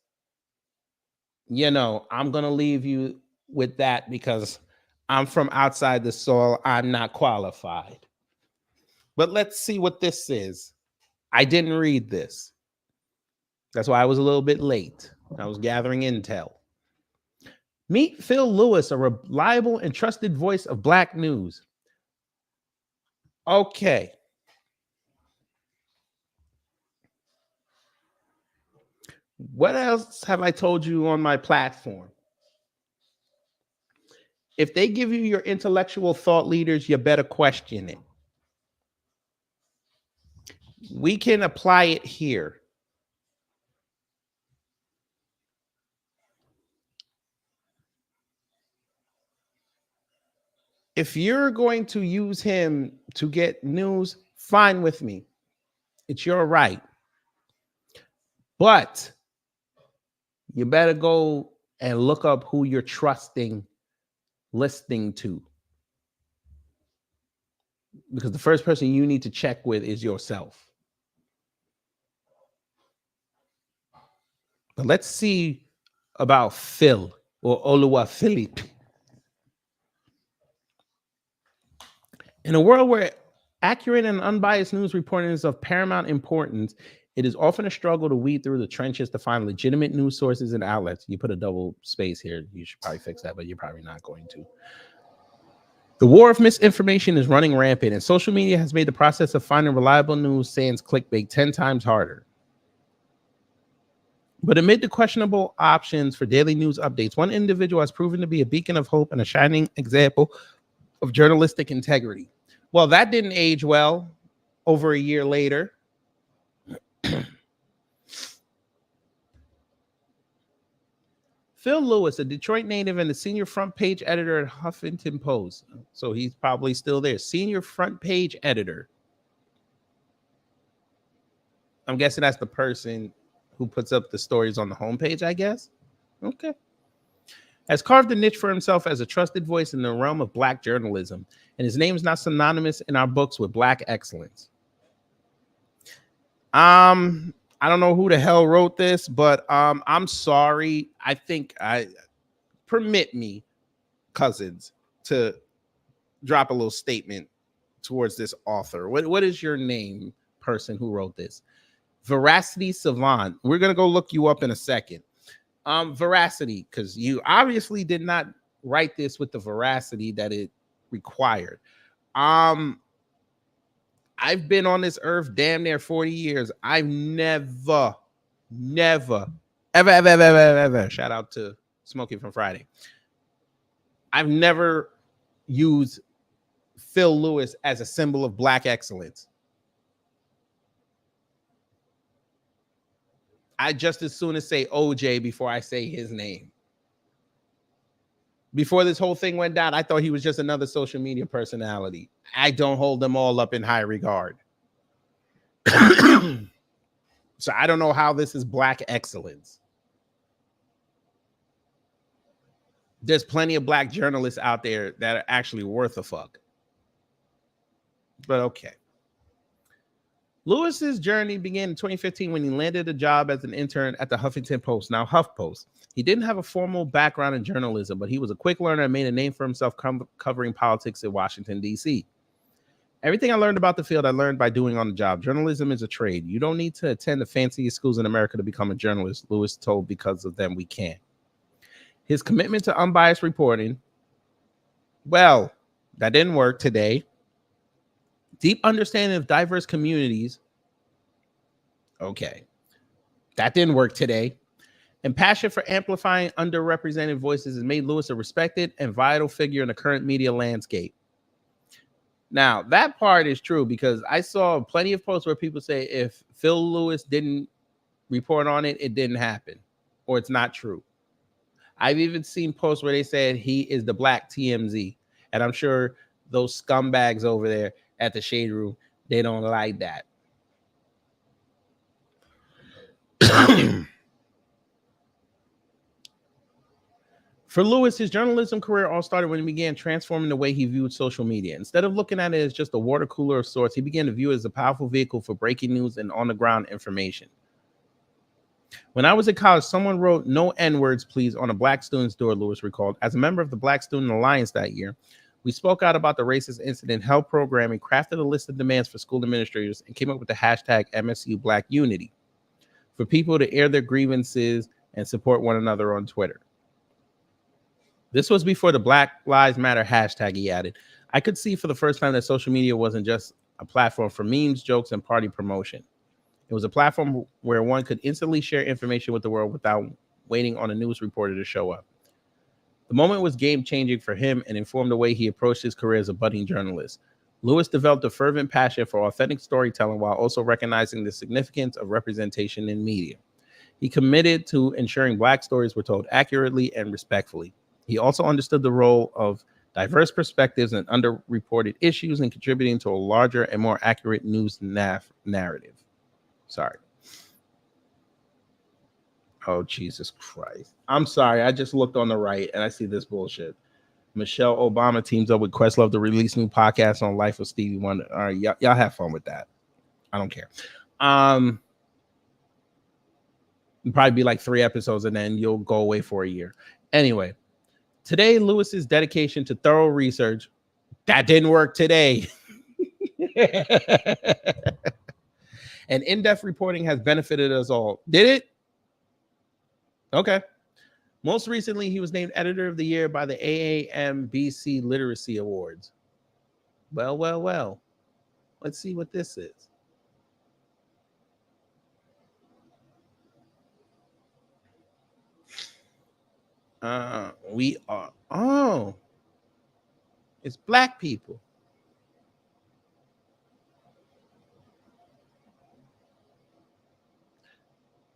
you know, I'm going to leave you with that because I'm from outside the soil. I'm not qualified. But let's see what this is. I didn't read this. That's why I was a little bit late. I was gathering intel. Meet Phil Lewis, a reliable and trusted voice of Black news. Okay. What else have I told you on my platform? If they give you your intellectual thought leaders, you better question it. We can apply it here. If you're going to use him to get news, fine with me. It's your right. But you better go and look up who you're trusting listening to. Because the first person you need to check with is yourself. But let's see about Phil or Oluwa Philippe. In a world where accurate and unbiased news reporting is of paramount importance, it is often a struggle to weed through the trenches to find legitimate news sources and outlets. You put a double space here. You should probably fix that, but you're probably not going to. The war of misinformation is running rampant, and social media has made the process of finding reliable news sans clickbait 10 times harder. But amid the questionable options for daily news updates, one individual has proven to be a beacon of hope and a shining example of journalistic integrity. Well, that didn't age well over a year later. Phil Lewis, a Detroit native and the senior front page editor at Huffington Post. So he's probably still there. Senior front page editor. I'm guessing that's the person who puts up the stories on the homepage, I guess. Okay. Has carved a niche for himself as a trusted voice in the realm of Black journalism, and his name is not synonymous in our books with Black excellence. I don't know who the hell wrote this, but I'm sorry. Permit me, cousins, to drop a little statement towards this author. What is your name, person who wrote this? Veracity Savant. We're gonna go look you up in a second. Veracity, because you obviously did not write this with the veracity that it required. I've been on this earth damn near 40 years. I've never, ever, shout out to Smokey from Friday. I've never used Phil Lewis as a symbol of Black excellence. I just as soon as say OJ before I say his name. Before this whole thing went down, I thought he was just another social media personality. I don't hold them all up in high regard. So I don't know how this is Black excellence. There's plenty of Black journalists out there that are actually worth a fuck. But okay. Lewis's journey began in 2015 when he landed a job as an intern at the Huffington Post, now HuffPost. He didn't have a formal background in journalism, but he was a quick learner and made a name for himself covering politics in Washington, D.C. Everything I learned about the field, I learned by doing on the job. Journalism is a trade. You don't need to attend the fanciest schools in America to become a journalist, Lewis told Because of Them We Can. His commitment to unbiased reporting, well, that didn't work today. Deep understanding of diverse communities, okay, that didn't work today. And passion for amplifying underrepresented voices has made Lewis a respected and vital figure in the current media landscape. Now, that part is true because I saw plenty of posts where people say if Phil Lewis didn't report on it, it didn't happen or it's not true. I've even seen posts where they said he is the black TMZ. And I'm sure those scumbags over there at the Shade Room, they don't like that. For Lewis, his journalism career all started when he began transforming the way he viewed social media. Instead of looking at it as just a water cooler of sorts, he began to view it as a powerful vehicle for breaking news and on-the-ground information. When I was in college, someone wrote "No N-words, please" on a black student's door, Lewis recalled. As a member of the Black Student Alliance that year, we spoke out about the racist incident, held programming, crafted a list of demands for school administrators, and came up with the hashtag MSU Black Unity for people to air their grievances and support one another on Twitter. This was before the Black Lives Matter hashtag, he added. I could see for the first time that social media wasn't just a platform for memes, jokes, and party promotion. It was a platform where one could instantly share information with the world without waiting on a news reporter to show up. The moment was game-changing for him and informed the way he approached his career as a budding journalist. Lewis developed a fervent passion for authentic storytelling while also recognizing the significance of representation in media. He committed to ensuring Black stories were told accurately and respectfully. He also understood the role of diverse perspectives and underreported issues in contributing to a larger and more accurate news narrative. Sorry. Oh, Jesus Christ. I'm sorry. I just looked on the right and I see this bullshit. Michelle Obama teams up with Questlove to release new podcast on Life of Stevie Wonder. All right, y'all have fun with that. I don't care. It'll probably be like 3 episodes and then you'll go away for a year. Anyway, today, Lewis's dedication to thorough research, that didn't work today. And in-depth reporting has benefited us all. Did it? Okay. Most recently, he was named Editor of the Year by the AAMBC Literacy Awards. Well. Let's see what this is. We are, it's Black people.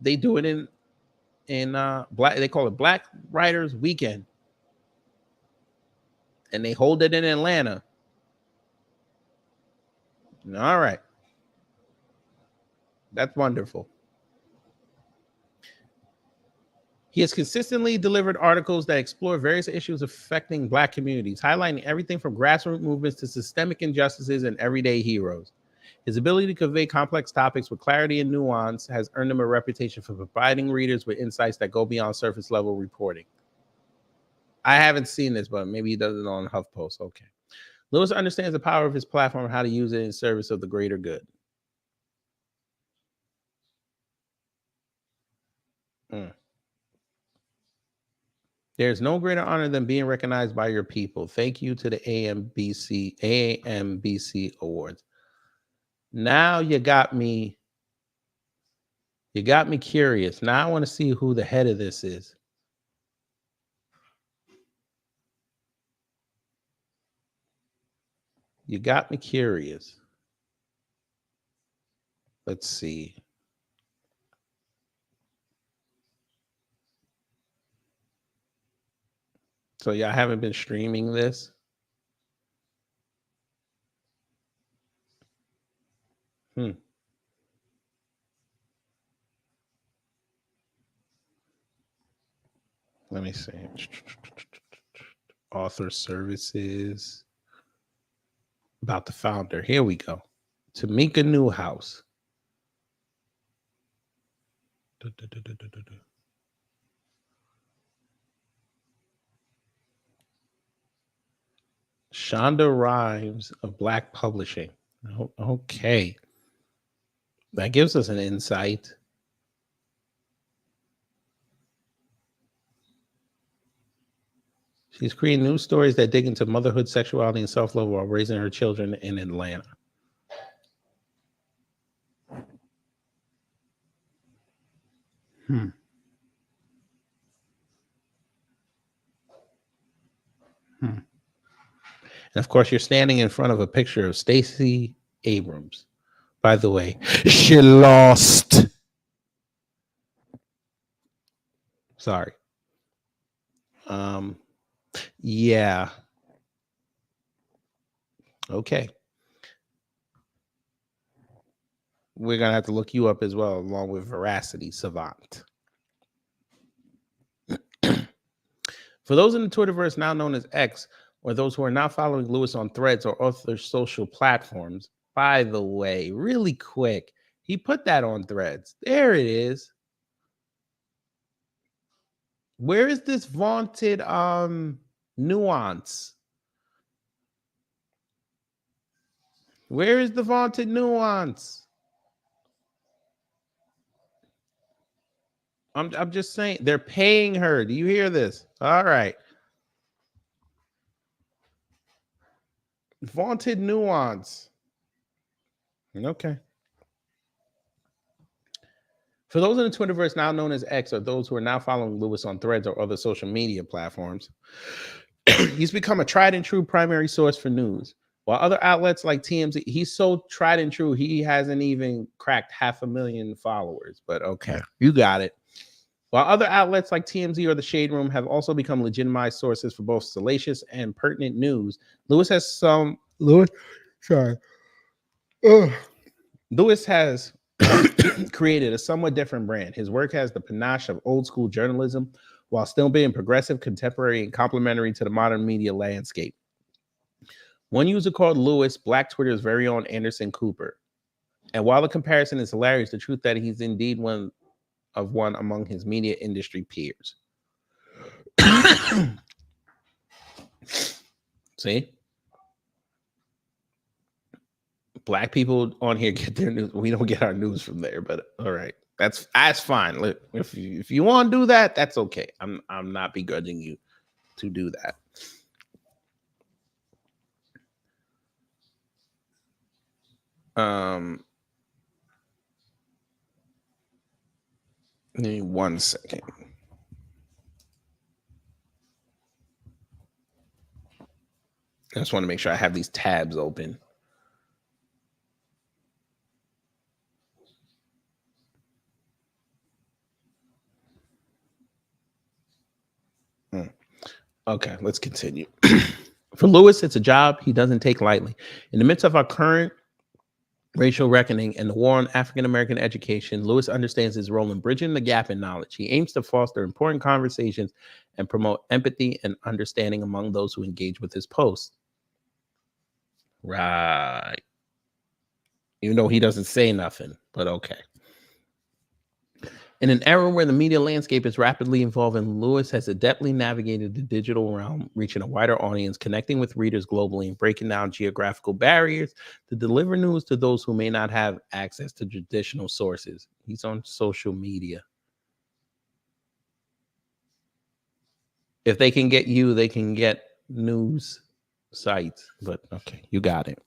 They do it in Black, they call it Black Writers Weekend. And they hold it in Atlanta. All right. That's wonderful. He has consistently delivered articles that explore various issues affecting Black communities, highlighting everything from grassroots movements to systemic injustices and everyday heroes. His ability to convey complex topics with clarity and nuance has earned him a reputation for providing readers with insights that go beyond surface level reporting. I haven't seen this, but maybe he does it on HuffPost. Okay. Lewis understands the power of his platform and how to use it in service of the greater good. There's no greater honor than being recognized by your people. Thank you to the AAMBC Awards. Now you got me curious. Now I want to see who the head of this is. You got me curious. Let's see. So y'all haven't been streaming this? Let me see. Author services. About the founder. Here we go. Tamika Newhouse. Shonda Rhimes of Black Publishing. Okay. That gives us an insight. She's creating new stories that dig into motherhood, sexuality, and self-love while raising her children in Atlanta. And of course, you're standing in front of a picture of Stacey Abrams. By the way, she lost. Sorry. Yeah. Okay. We're going to have to look you up as well, along with Veracity Savant. For those in the Twitterverse now known as X, or those who are now following Lewis on Threads or other social platforms, by the way, really quick, he put that on Threads. There it is. Where is this vaunted nuance? Where is the vaunted nuance? I'm just saying, they're paying her. Do you hear this? All right. Vaunted nuance. Okay. For those in the Twitterverse now known as X, or those who are now following Lewis on Threads or other social media platforms, he's become a tried and true primary source for news. While other outlets like TMZ, he's so tried and true, he hasn't even cracked 500,000 followers. But okay, you got it. While other outlets like TMZ or the Shade Room have also become legitimized sources for both salacious and pertinent news, Lewis has created a somewhat different brand. His work has the panache of old school journalism while still being progressive, contemporary, and complementary to the modern media landscape. One user called Lewis Black Twitter's very own Anderson Cooper. And while the comparison is hilarious, the truth that he's indeed one among his media industry peers. See? Black people on here get their news. We don't get our news from there, but all right. That's fine. Look, if you want to do that, that's okay. I'm not begrudging you to do that. Give me 1 second. I just want to make sure I have these tabs open. Okay, let's continue. For Lewis, it's a job he doesn't take lightly. In the midst of our current racial reckoning and the war on African-American education, Lewis understands his role in bridging the gap in knowledge. He aims to foster important conversations and promote empathy and understanding among those who engage with his posts. Right. Even though he doesn't say nothing, but okay. In an era where the media landscape is rapidly evolving, Lewis has adeptly navigated the digital realm, reaching a wider audience, connecting with readers globally, and breaking down geographical barriers to deliver news to those who may not have access to traditional sources. He's on social media. If they can get you, they can get news sites. But okay, you got it.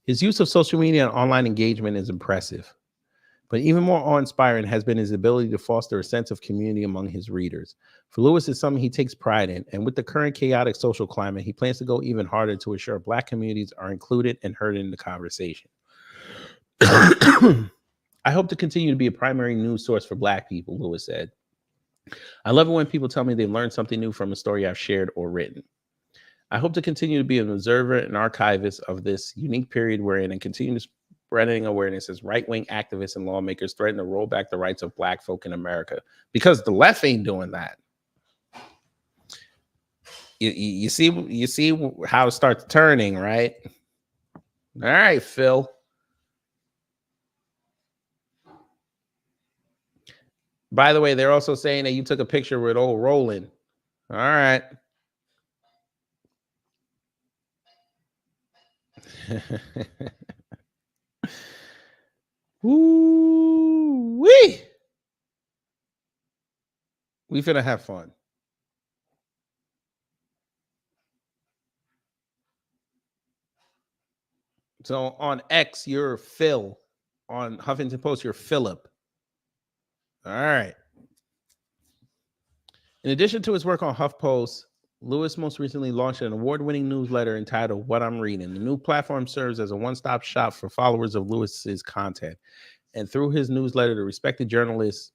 His use of social media and online engagement is impressive. But even more awe-inspiring has been his ability to foster a sense of community among his readers. For Lewis, it's something he takes pride in, and with the current chaotic social climate, he plans to go even harder to ensure Black communities are included and heard in the conversation. I hope to continue to be a primary news source for Black people, Lewis said. I love it when people tell me they learned something new from a story I've shared or written. I hope to continue to be an observer and archivist of this unique period we're in and continue to spreading awareness as right-wing activists and lawmakers threaten to roll back the rights of Black folk in America, because the left ain't doing that. You see how it starts turning, right? All right, Phil. By the way, they're also saying that you took a picture with old Roland. All right. Woo-wee. We finna have fun. So on X, you're Phil. On Huffington Post, you're Philip. All right. In addition to his work on HuffPost, Lewis most recently launched an award-winning newsletter entitled What I'm Reading. The new platform serves as a one-stop shop for followers of Lewis's content. And through his newsletter, the respected journalist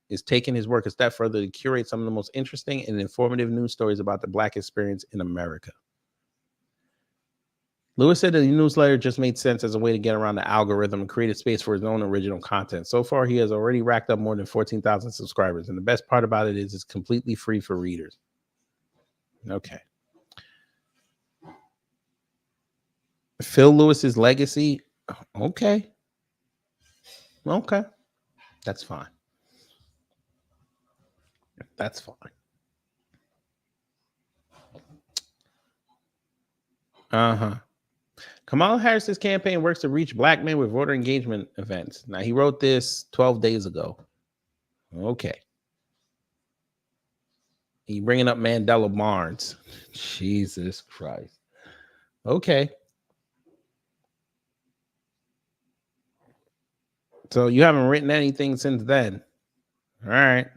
is taking his work a step further to curate some of the most interesting and informative news stories about the Black experience in America. Lewis said that the newsletter just made sense as a way to get around the algorithm and create a space for his own original content. So far, he has already racked up more than 14,000 subscribers. And the best part about it is it's completely free for readers. Okay. Phil Lewis's legacy. Okay. Okay. That's fine. That's fine. Uh-huh. Kamala Harris's campaign works to reach Black men with voter engagement events. Now, he wrote this 12 days ago. Okay. He bringing up Mandela Barnes. Jesus Christ. Okay. So you haven't written anything since then. All right.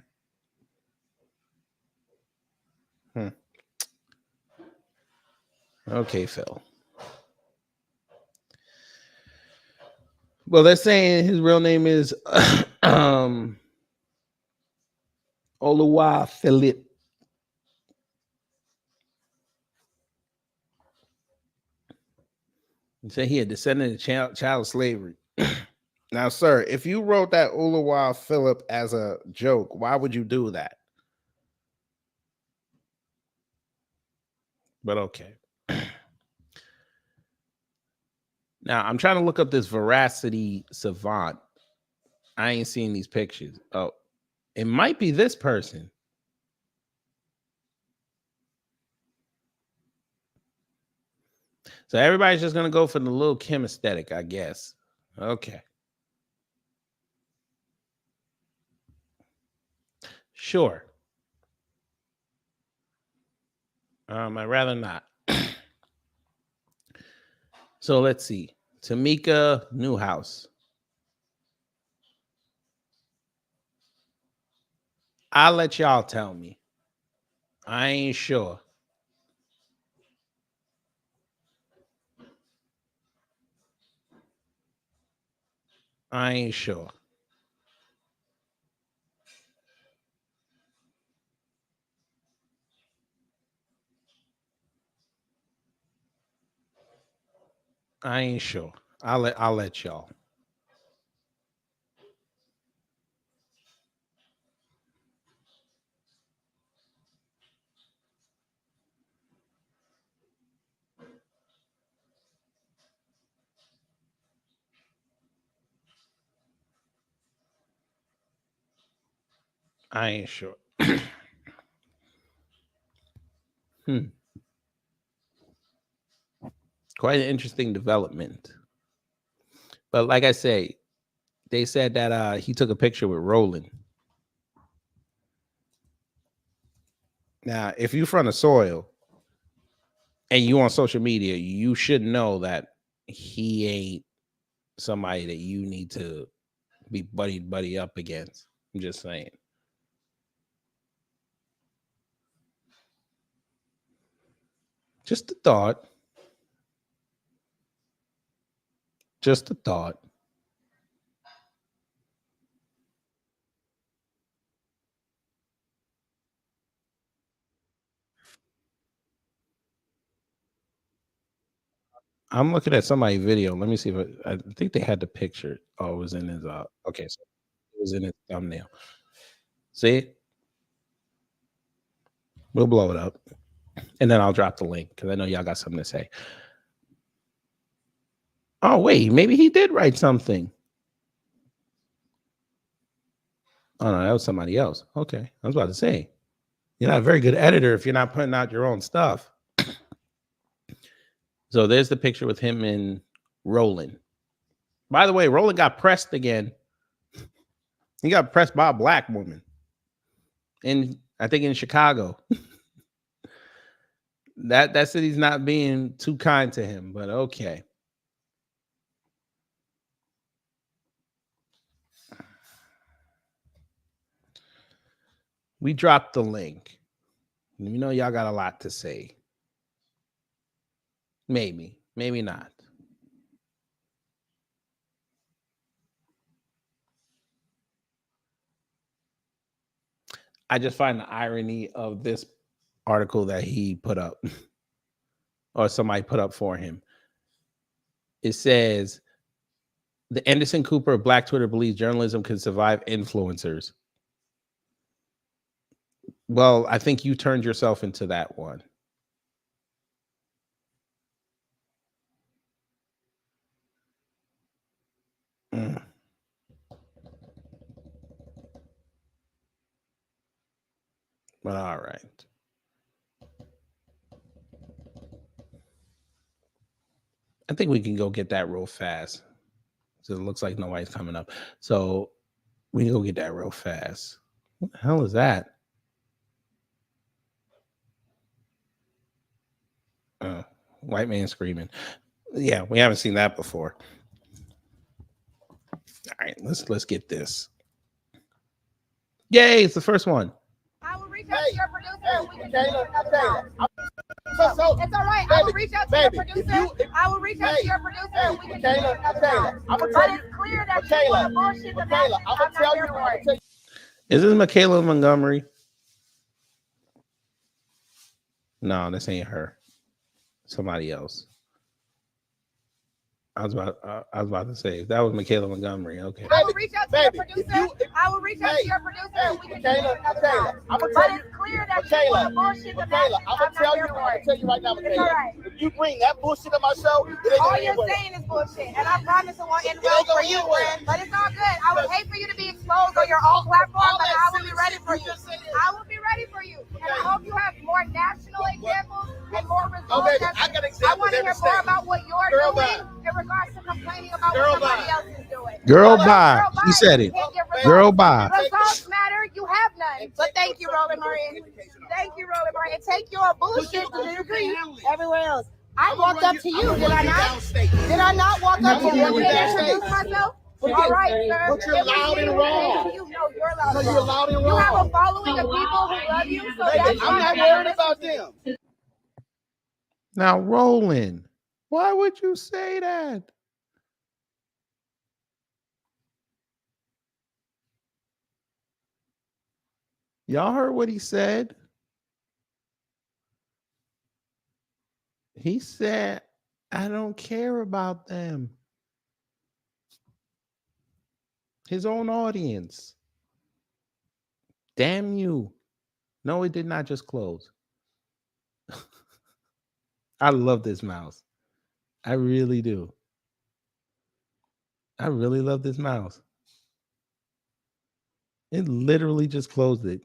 Okay, Phil. Well, they're saying his real name is Oluwa Philip. He said he had descended into child slavery. Now, sir, if you wrote that Oluwa Philip as a joke, why would you do that? But okay. Now, I'm trying to look up this Veracity Savant. I ain't seeing these pictures. Oh, it might be this person. So everybody's just going to go for the Lil' Kim aesthetic, I guess. Okay. Sure. I'd rather not. So let's see. Tamika Newhouse. I'll let y'all tell me. I ain't sure. I ain't sure. I ain't sure. I'll let y'all. I ain't sure. Quite an interesting development. But like I say, they said that he took a picture with Roland. Now, if you're from the soil and you on social media, you should know that he ain't somebody that you need to be buddy up against. I'm just saying. Just a thought. Just a thought. I'm looking at somebody's video. Let me see if I think they had the picture. Oh, it was in his okay, so it was in his thumbnail. See? We'll blow it up. And then I'll drop the link because I know y'all got something to say. Oh, wait, maybe he did write something. Oh, no, that was somebody else. Okay, I was about to say, you're not a very good editor if you're not putting out your own stuff. So there's the picture with him and Roland. By the way, Roland got pressed again. He got pressed by a black woman. I think in Chicago. That city's not being too kind to him, but okay. We dropped the link. You know y'all got a lot to say. Maybe not. I just find the irony of this article that he put up or somebody put up for him. It says, the Anderson Cooper of Black Twitter believes journalism can survive influencers. Well, I think you turned yourself into that one. But all right. I think we can go get that real fast. So it looks like nobody's coming up. So we can go get that real fast. What the hell is that? White man screaming. Yeah, we haven't seen that before. All right, let's get this. Yay, it's the first one. I will reach out to your producer and we can do another time. It's all right. I will reach out to your producer. I will reach out to your producer and we can do another time. But it's clear that you want to bullshit the message. I'm not here for it. Is this Michaela Montgomery? No, this ain't her. Somebody else. I was about to say, if that was Michaela Montgomery, okay. I will reach out to your producer. I will reach out to your producer and we can do another time. But it's clear that you want to bullshit the message. I'm not here for it. tell you right now, It's all right. if you bring that bullshit on my show, it ain't All gonna you're end well. saying is bullshit, and I promise it won't end well for you, friend. But it's all good. I would hate for you to be exposed on your own platform, but I will be ready for you. I will be ready for you, and I hope you have more national examples and more results. Oh, baby, I got examples I want to hear every more state. about what you're Girl, doing bye. in regards to complaining about Girl, what somebody bye. else is doing. Girl, bye. She said it. You can't get results. Girl, bye. Results matter. You have none. But thank you, Roland Martin. Thank you, Roland Martin. And take your bullshit to the degree everywhere else. I walked up to you, did I not? Did I not walk up to you and introduce myself? All right, sir. But you're loud and wrong. You know you're loud No, and you're wrong. loud and You have a wrong. following of people who love you, so Baby, that's I'm why not they worried listen about to you. them. Now, Roland, why would you say that? Y'all heard what he said? He said, I don't care about them. His own audience. Damn you. No, it did not just close. I love this mouse. I really do. I really love this mouse. It literally just closed it.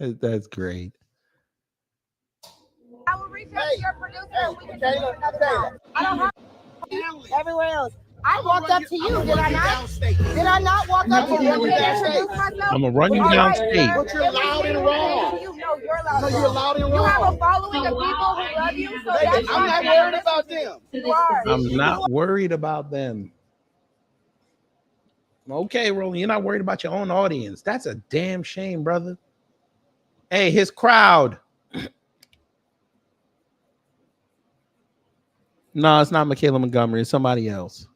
That's great. I will reach out to your producer and we can do another time. I don't have everywhere else. I walked up to you, did I not? Did I not walk up to you and introduce myself? I'm gonna run you All right, downstate. sir. But you're loud and wrong. You know you're loud No, and you're wrong. loud and You have a wrong. following of people who love you, so Baby, that's I'm why not they worried listen about to you. them. You are. I'm not worried about them. Okay, Roland, you're not worried about your own audience. That's a damn shame, brother. Hey, his crowd. No, it's not Michaela Montgomery. It's somebody else.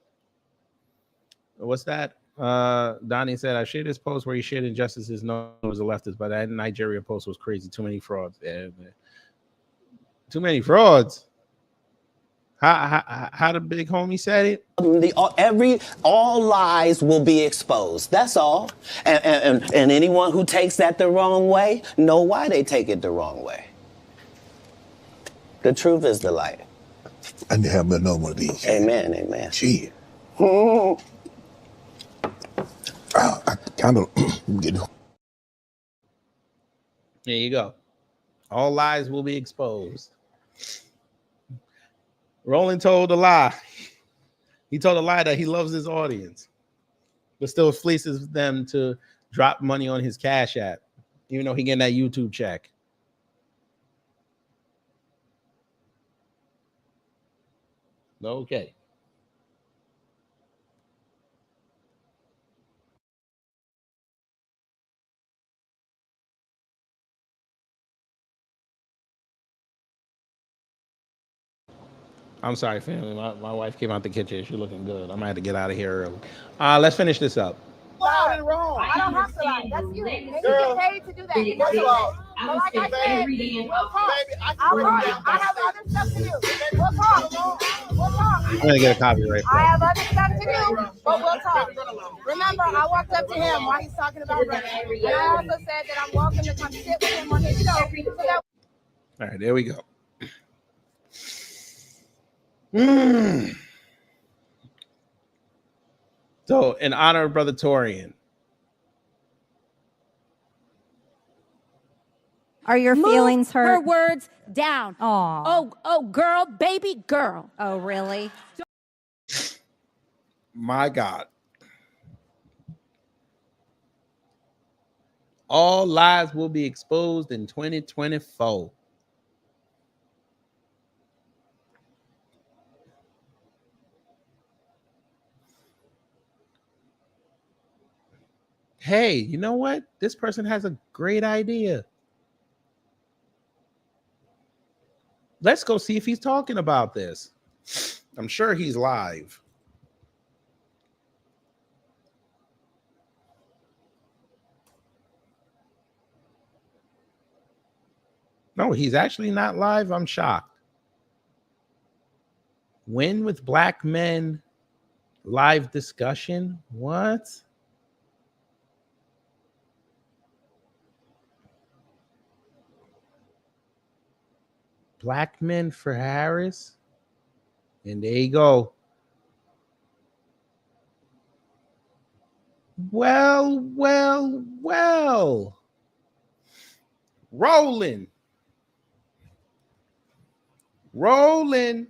What's that? Donnie said, I shared this post where he shared injustices. No, it was a leftist, but that Nigeria post was crazy. Too many frauds. Too many frauds. How the big homie said it? All lies will be exposed. That's all. And anyone who takes that the wrong way, know why they take it the wrong way. The truth is the light. I need to have another one of these. Amen, amen. Shit. I kind of getting. There you go. All lies will be exposed. Roland told a lie. He told a lie that he loves his audience, but still fleeces them to drop money on his Cash App, even though he getting that YouTube check. Okay. I'm sorry, family. My wife came out the kitchen. She's looking good. I might have to get out of here early. Let's finish this up. Loud and wrong. I don't have to lie. That's you. And you get paid to do that. That's all. But like I said, we'll talk. I have other stuff to do. We'll talk. We'll talk. I'm gonna get a copyright. I have other stuff to do, but we'll talk. Remember, I walked up to him while he's talking about running. And I also said that I'm welcome to come sit with him on his show. So that All right, there we go. So, in honor of Brother Torian, Are your feelings hurt? Her words down. Oh, girl, baby girl. Oh, really? my God, all lies will be exposed in 2024. Hey, you know what? This person has a great idea. Let's go see if he's talking about this. I'm sure he's live. No, he's actually not live. I'm shocked. Win with black men live discussion? What? Black men for Harris? And there you go. Well. Rolling.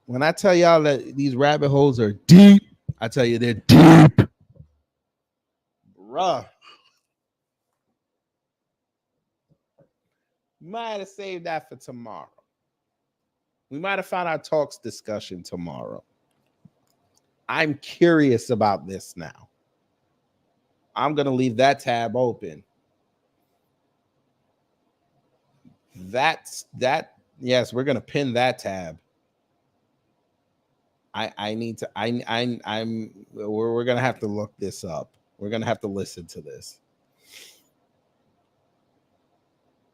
When I tell y'all that these rabbit holes are deep, I tell you they're deep. Bruh. Might have saved that for tomorrow. We might have found our talks discussion tomorrow. I'm curious about this now. I'm going to leave that tab open. Yes, we're going to pin that tab. We're going to have to look this up. We're going to have to listen to this.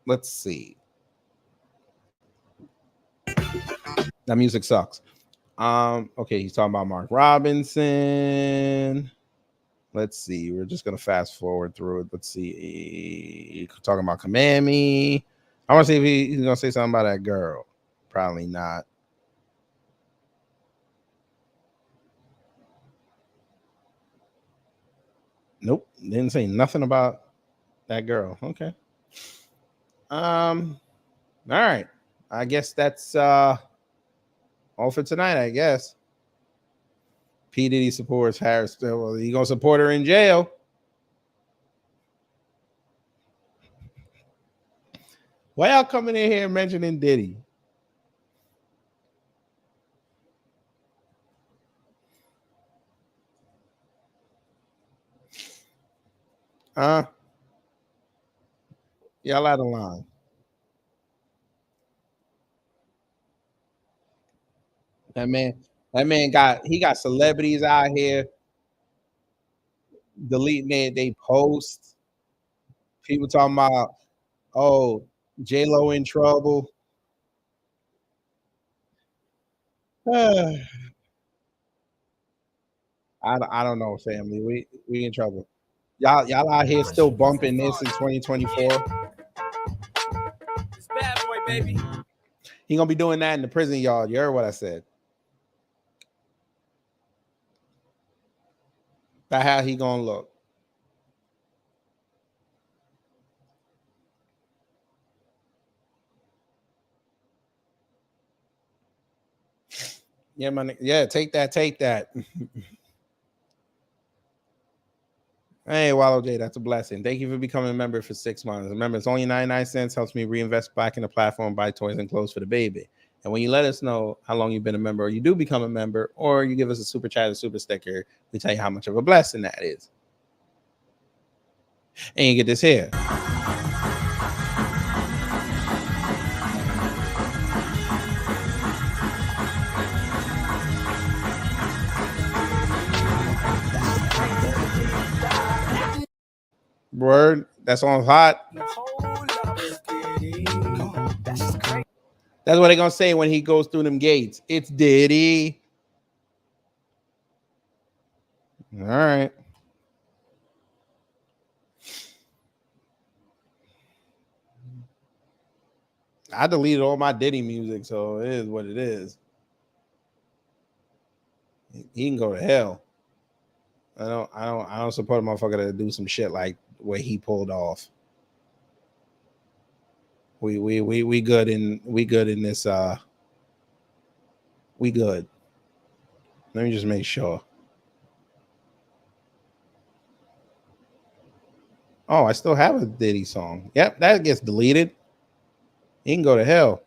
Let's see. That music sucks. Okay, he's talking about Mark Robinson. Let's see. We're just gonna fast forward through it. Let's see. Talking about Kamami. I want to see if he's gonna say something about that girl. Probably not. Nope. Didn't say nothing about that girl. Okay. All right. I guess that's all for tonight, I guess. P. Diddy supports Harris. Well, he gonna support her in jail. Why y'all coming in here mentioning Diddy? Y'all out of line. That man got celebrities out here deleting they posts. People talking about, oh, J-Lo in trouble. I don't know, family. We in trouble. Y'all out here still bumping this in 2024. It's bad boy, baby. He gonna be doing that in the prison yard. You heard what I said. That's how he gonna look. Yeah, yeah, take that. Hey, Wallow J, that's a blessing. Thank you for becoming a member for 6 months. Remember, it's only 99 cents. Helps me reinvest back in the platform, buy toys and clothes for the baby. And when you let us know how long you've been a member, or you do become a member, or you give us a super chat or super sticker, we tell you how much of a blessing that is. And you get this here. Word, that song's hot. That's what they're gonna say when he goes through them gates. It's Diddy. All right. I deleted all my Diddy music, so it is what it is. He can go to hell. I don't support a motherfucker to do some shit like what he pulled off. We good in this we good. Let me just make sure. Oh, I still have a Diddy song. Yep, that gets deleted. He can go to hell.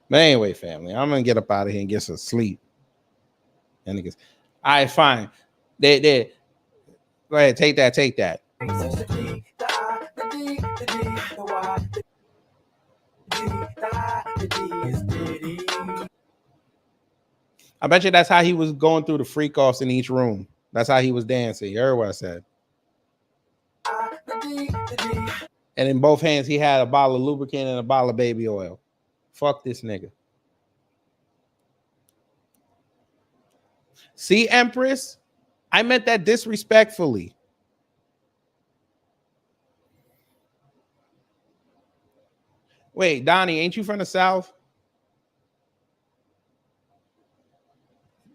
But anyway, family, I'm gonna get up out of here and get some sleep. And niggas, all right, fine. They go ahead, take that. I bet you that's how he was going through the freak offs in each room. That's how he was dancing. You heard what I said. And in both hands, he had a bottle of lubricant and a bottle of baby oil. Fuck this nigga. See, Empress? I meant that disrespectfully. Wait, Donnie, ain't you from the South?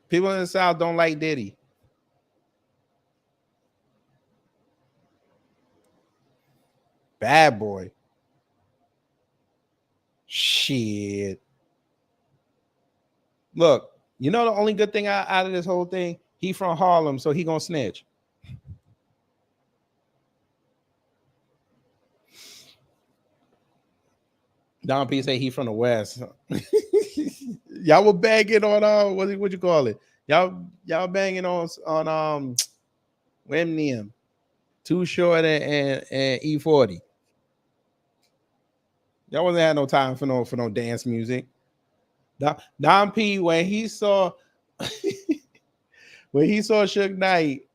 People in the South don't like Diddy. Bad boy. Shit. Look, you know the only good thing out of this whole thing? He from Harlem, so he gonna snitch. Don P say he from the West. Y'all were banging on what you call it? Y'all banging on Wemnium, Too Short and E40. Y'all wasn't had no time for no dance music. Don P when he saw Suge Knight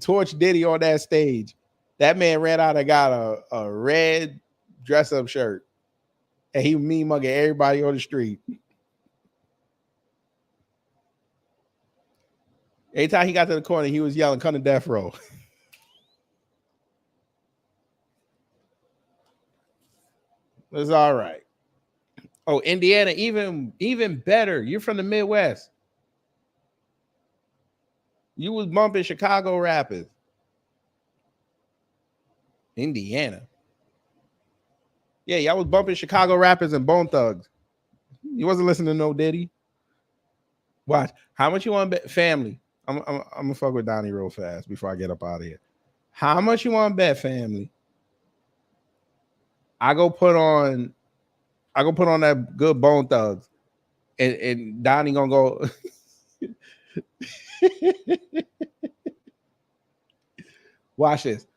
torch Diddy on that stage, that man ran out and got a red dress-up shirt. And he mean mugging everybody on the street. Every time he got to the corner, he was yelling, "Come to death row." It's all right. Oh, Indiana, even better. You're from the Midwest. You was bumping Chicago rappers. Indiana. Yeah, y'all was bumping Chicago rappers and Bone Thugs. You wasn't listening to no Diddy. Watch. How much you want to bet? Family. I'm gonna fuck with Donnie real fast before I get up out of here. How much you want to bet, family? I go put on that good Bone Thugs, and Donnie gonna go. Watch this.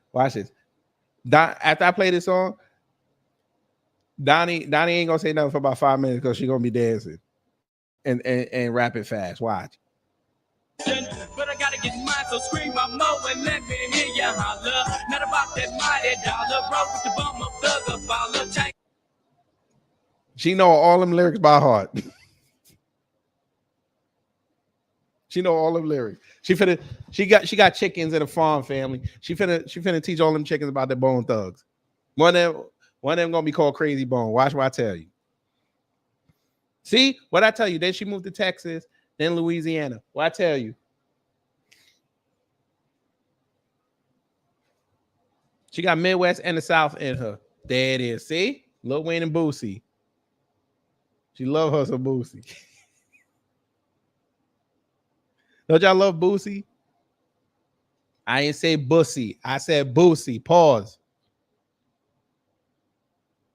After I play this song, Donnie ain't gonna say nothing for about 5 minutes because she's gonna be dancing and rap it fast. Watch. But I gotta get mine, so scream my mo and let me hear ya holler. Not about that mighty dollar, bro, with the bum of thugger baller. She know all them lyrics by heart. She know all them lyrics. She got chickens in a farm, family. She finna teach all them chickens about their Bone Thugs. One of them gonna be called Crazy Bone. Watch what I tell you. See what I tell you. Then she moved to Texas, then Louisiana. What I tell you. She got Midwest and the South in her. There it is. See? Lil Wayne and Boosie. She love her some Boosie. Don't y'all love Boosie? I ain't say Bussy. I said Boosie. Pause.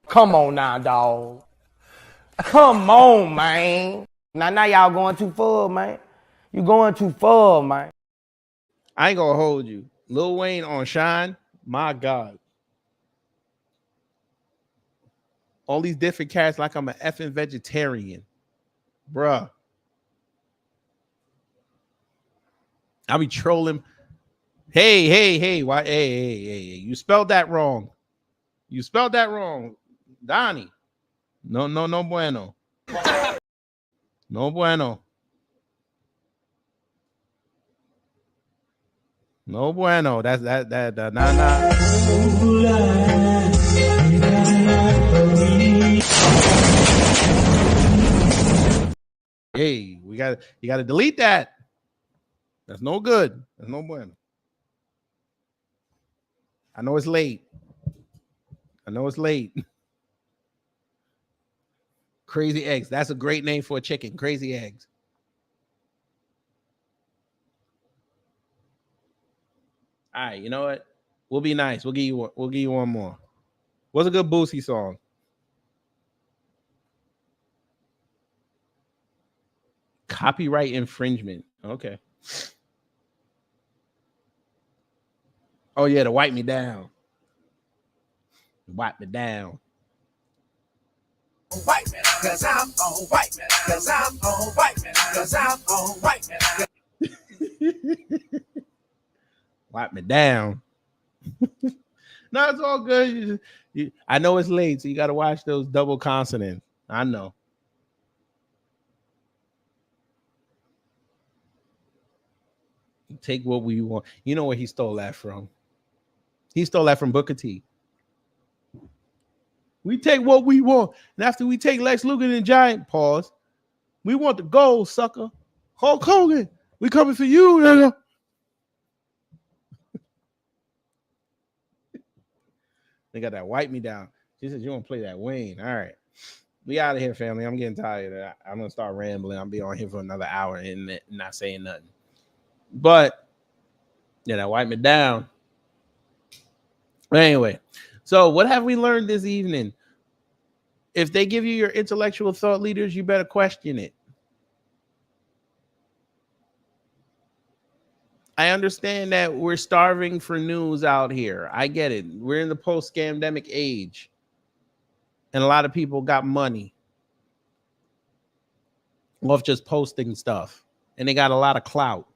Come on now, dog. Come on, man. Now y'all going too far, man. You going too far, man. I ain't gonna hold you. Lil Wayne on Shine. My God. All these different cats like I'm an effing vegetarian. Bruh. I'll be trolling. Hey. Why? Hey. You spelled that wrong. You spelled that wrong. Donnie. No bueno. No bueno. No bueno. That's that nah. Hey, you gotta delete that. That's no good. That's no bueno. I know it's late. Crazy Eggs. That's a great name for a chicken. Crazy Eggs. All right, you know what? We'll be nice. We'll give you one more. What's a good Boosie song? Copyright infringement. Okay. Oh yeah, to wipe me down. Wipe me down. Wipe me, cause I'm on wipe me, cause I'm on wipe me, cause I'm on wipe me. Wipe me down. No, it's all good. I know it's late, so you got to watch those double consonants. I know. Take what we want. You know where he stole that from? He stole that from Booker T. We take what we want. And after we take Lex Luger and Giant, pause. We want the gold, sucker. Hulk Hogan, we coming for you, nigga. They got that wipe me down. She said, you want to play that Wayne. All right. We out of here, family. I'm getting tired. I'm going to start rambling. I'll be on here for another hour and not saying nothing. But, yeah, that wipe me down. But anyway, so what have we learned this evening? If they give you your intellectual thought leaders, you better question it. I understand that we're starving for news out here. I get it. We're in the post-scamdemic age. And a lot of people got money off just posting stuff. And they got a lot of clout.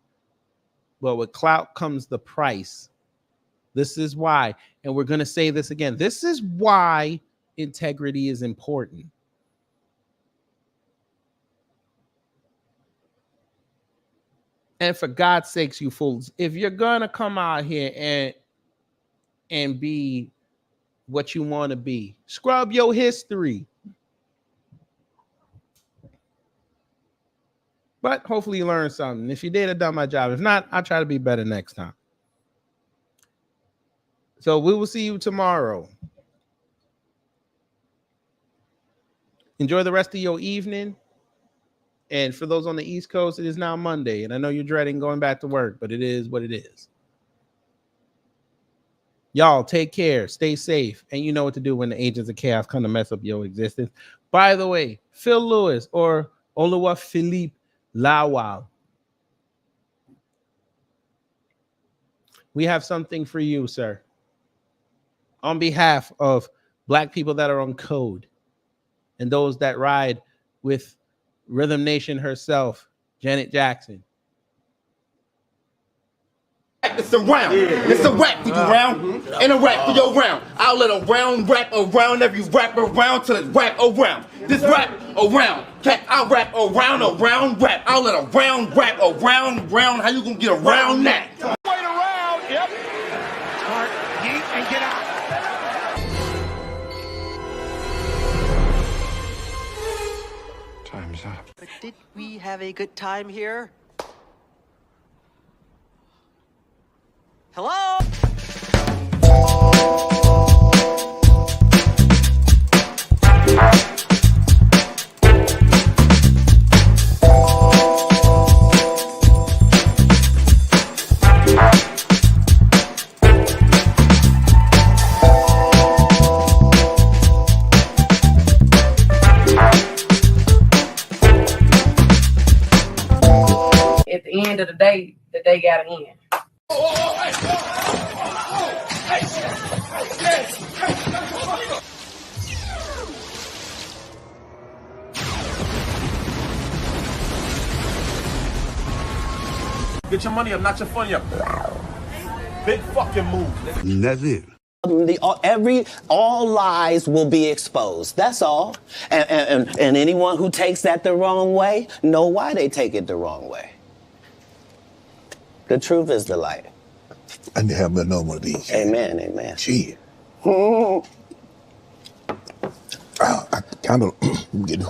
But with clout comes the price. This is why, and we're going to say this again, this is why integrity is important. And for God's sakes, you fools, if you're going to come out here and be what you want to be, scrub your history. But hopefully you learned something. If you did, I done my job. If not, I'll try to be better next time. So we will see you tomorrow. Enjoy the rest of your evening. And for those on the East Coast, it is now Monday. And I know you're dreading going back to work, but it is what it is. Y'all take care. Stay safe. And you know what to do when the agents of chaos come to mess up your existence. By the way, Phil Lewis or Oluwa Philippe Lawal, we have something for you, sir. On behalf of Black people that are on code and those that ride with Rhythm Nation herself, Janet Jackson. It's a round. It's a rap for you round. And a rap for your round. I'll let a round rap around every rap around till it's rap around. This rap around. I'll rap around rap. I'll let a round rap around. How you gonna get around that? Wait around. Yep. Start, yeet, and get out. Time's up. But did we have a good time here? Hello? day that they got in. Get your money up, not your funny up. Big fucking move. That's it. All lies will be exposed. That's all. And anyone who takes that the wrong way, know why they take it the wrong way. The truth is the light. I need to have another one of these. Amen, amen. Shit. I kind of getting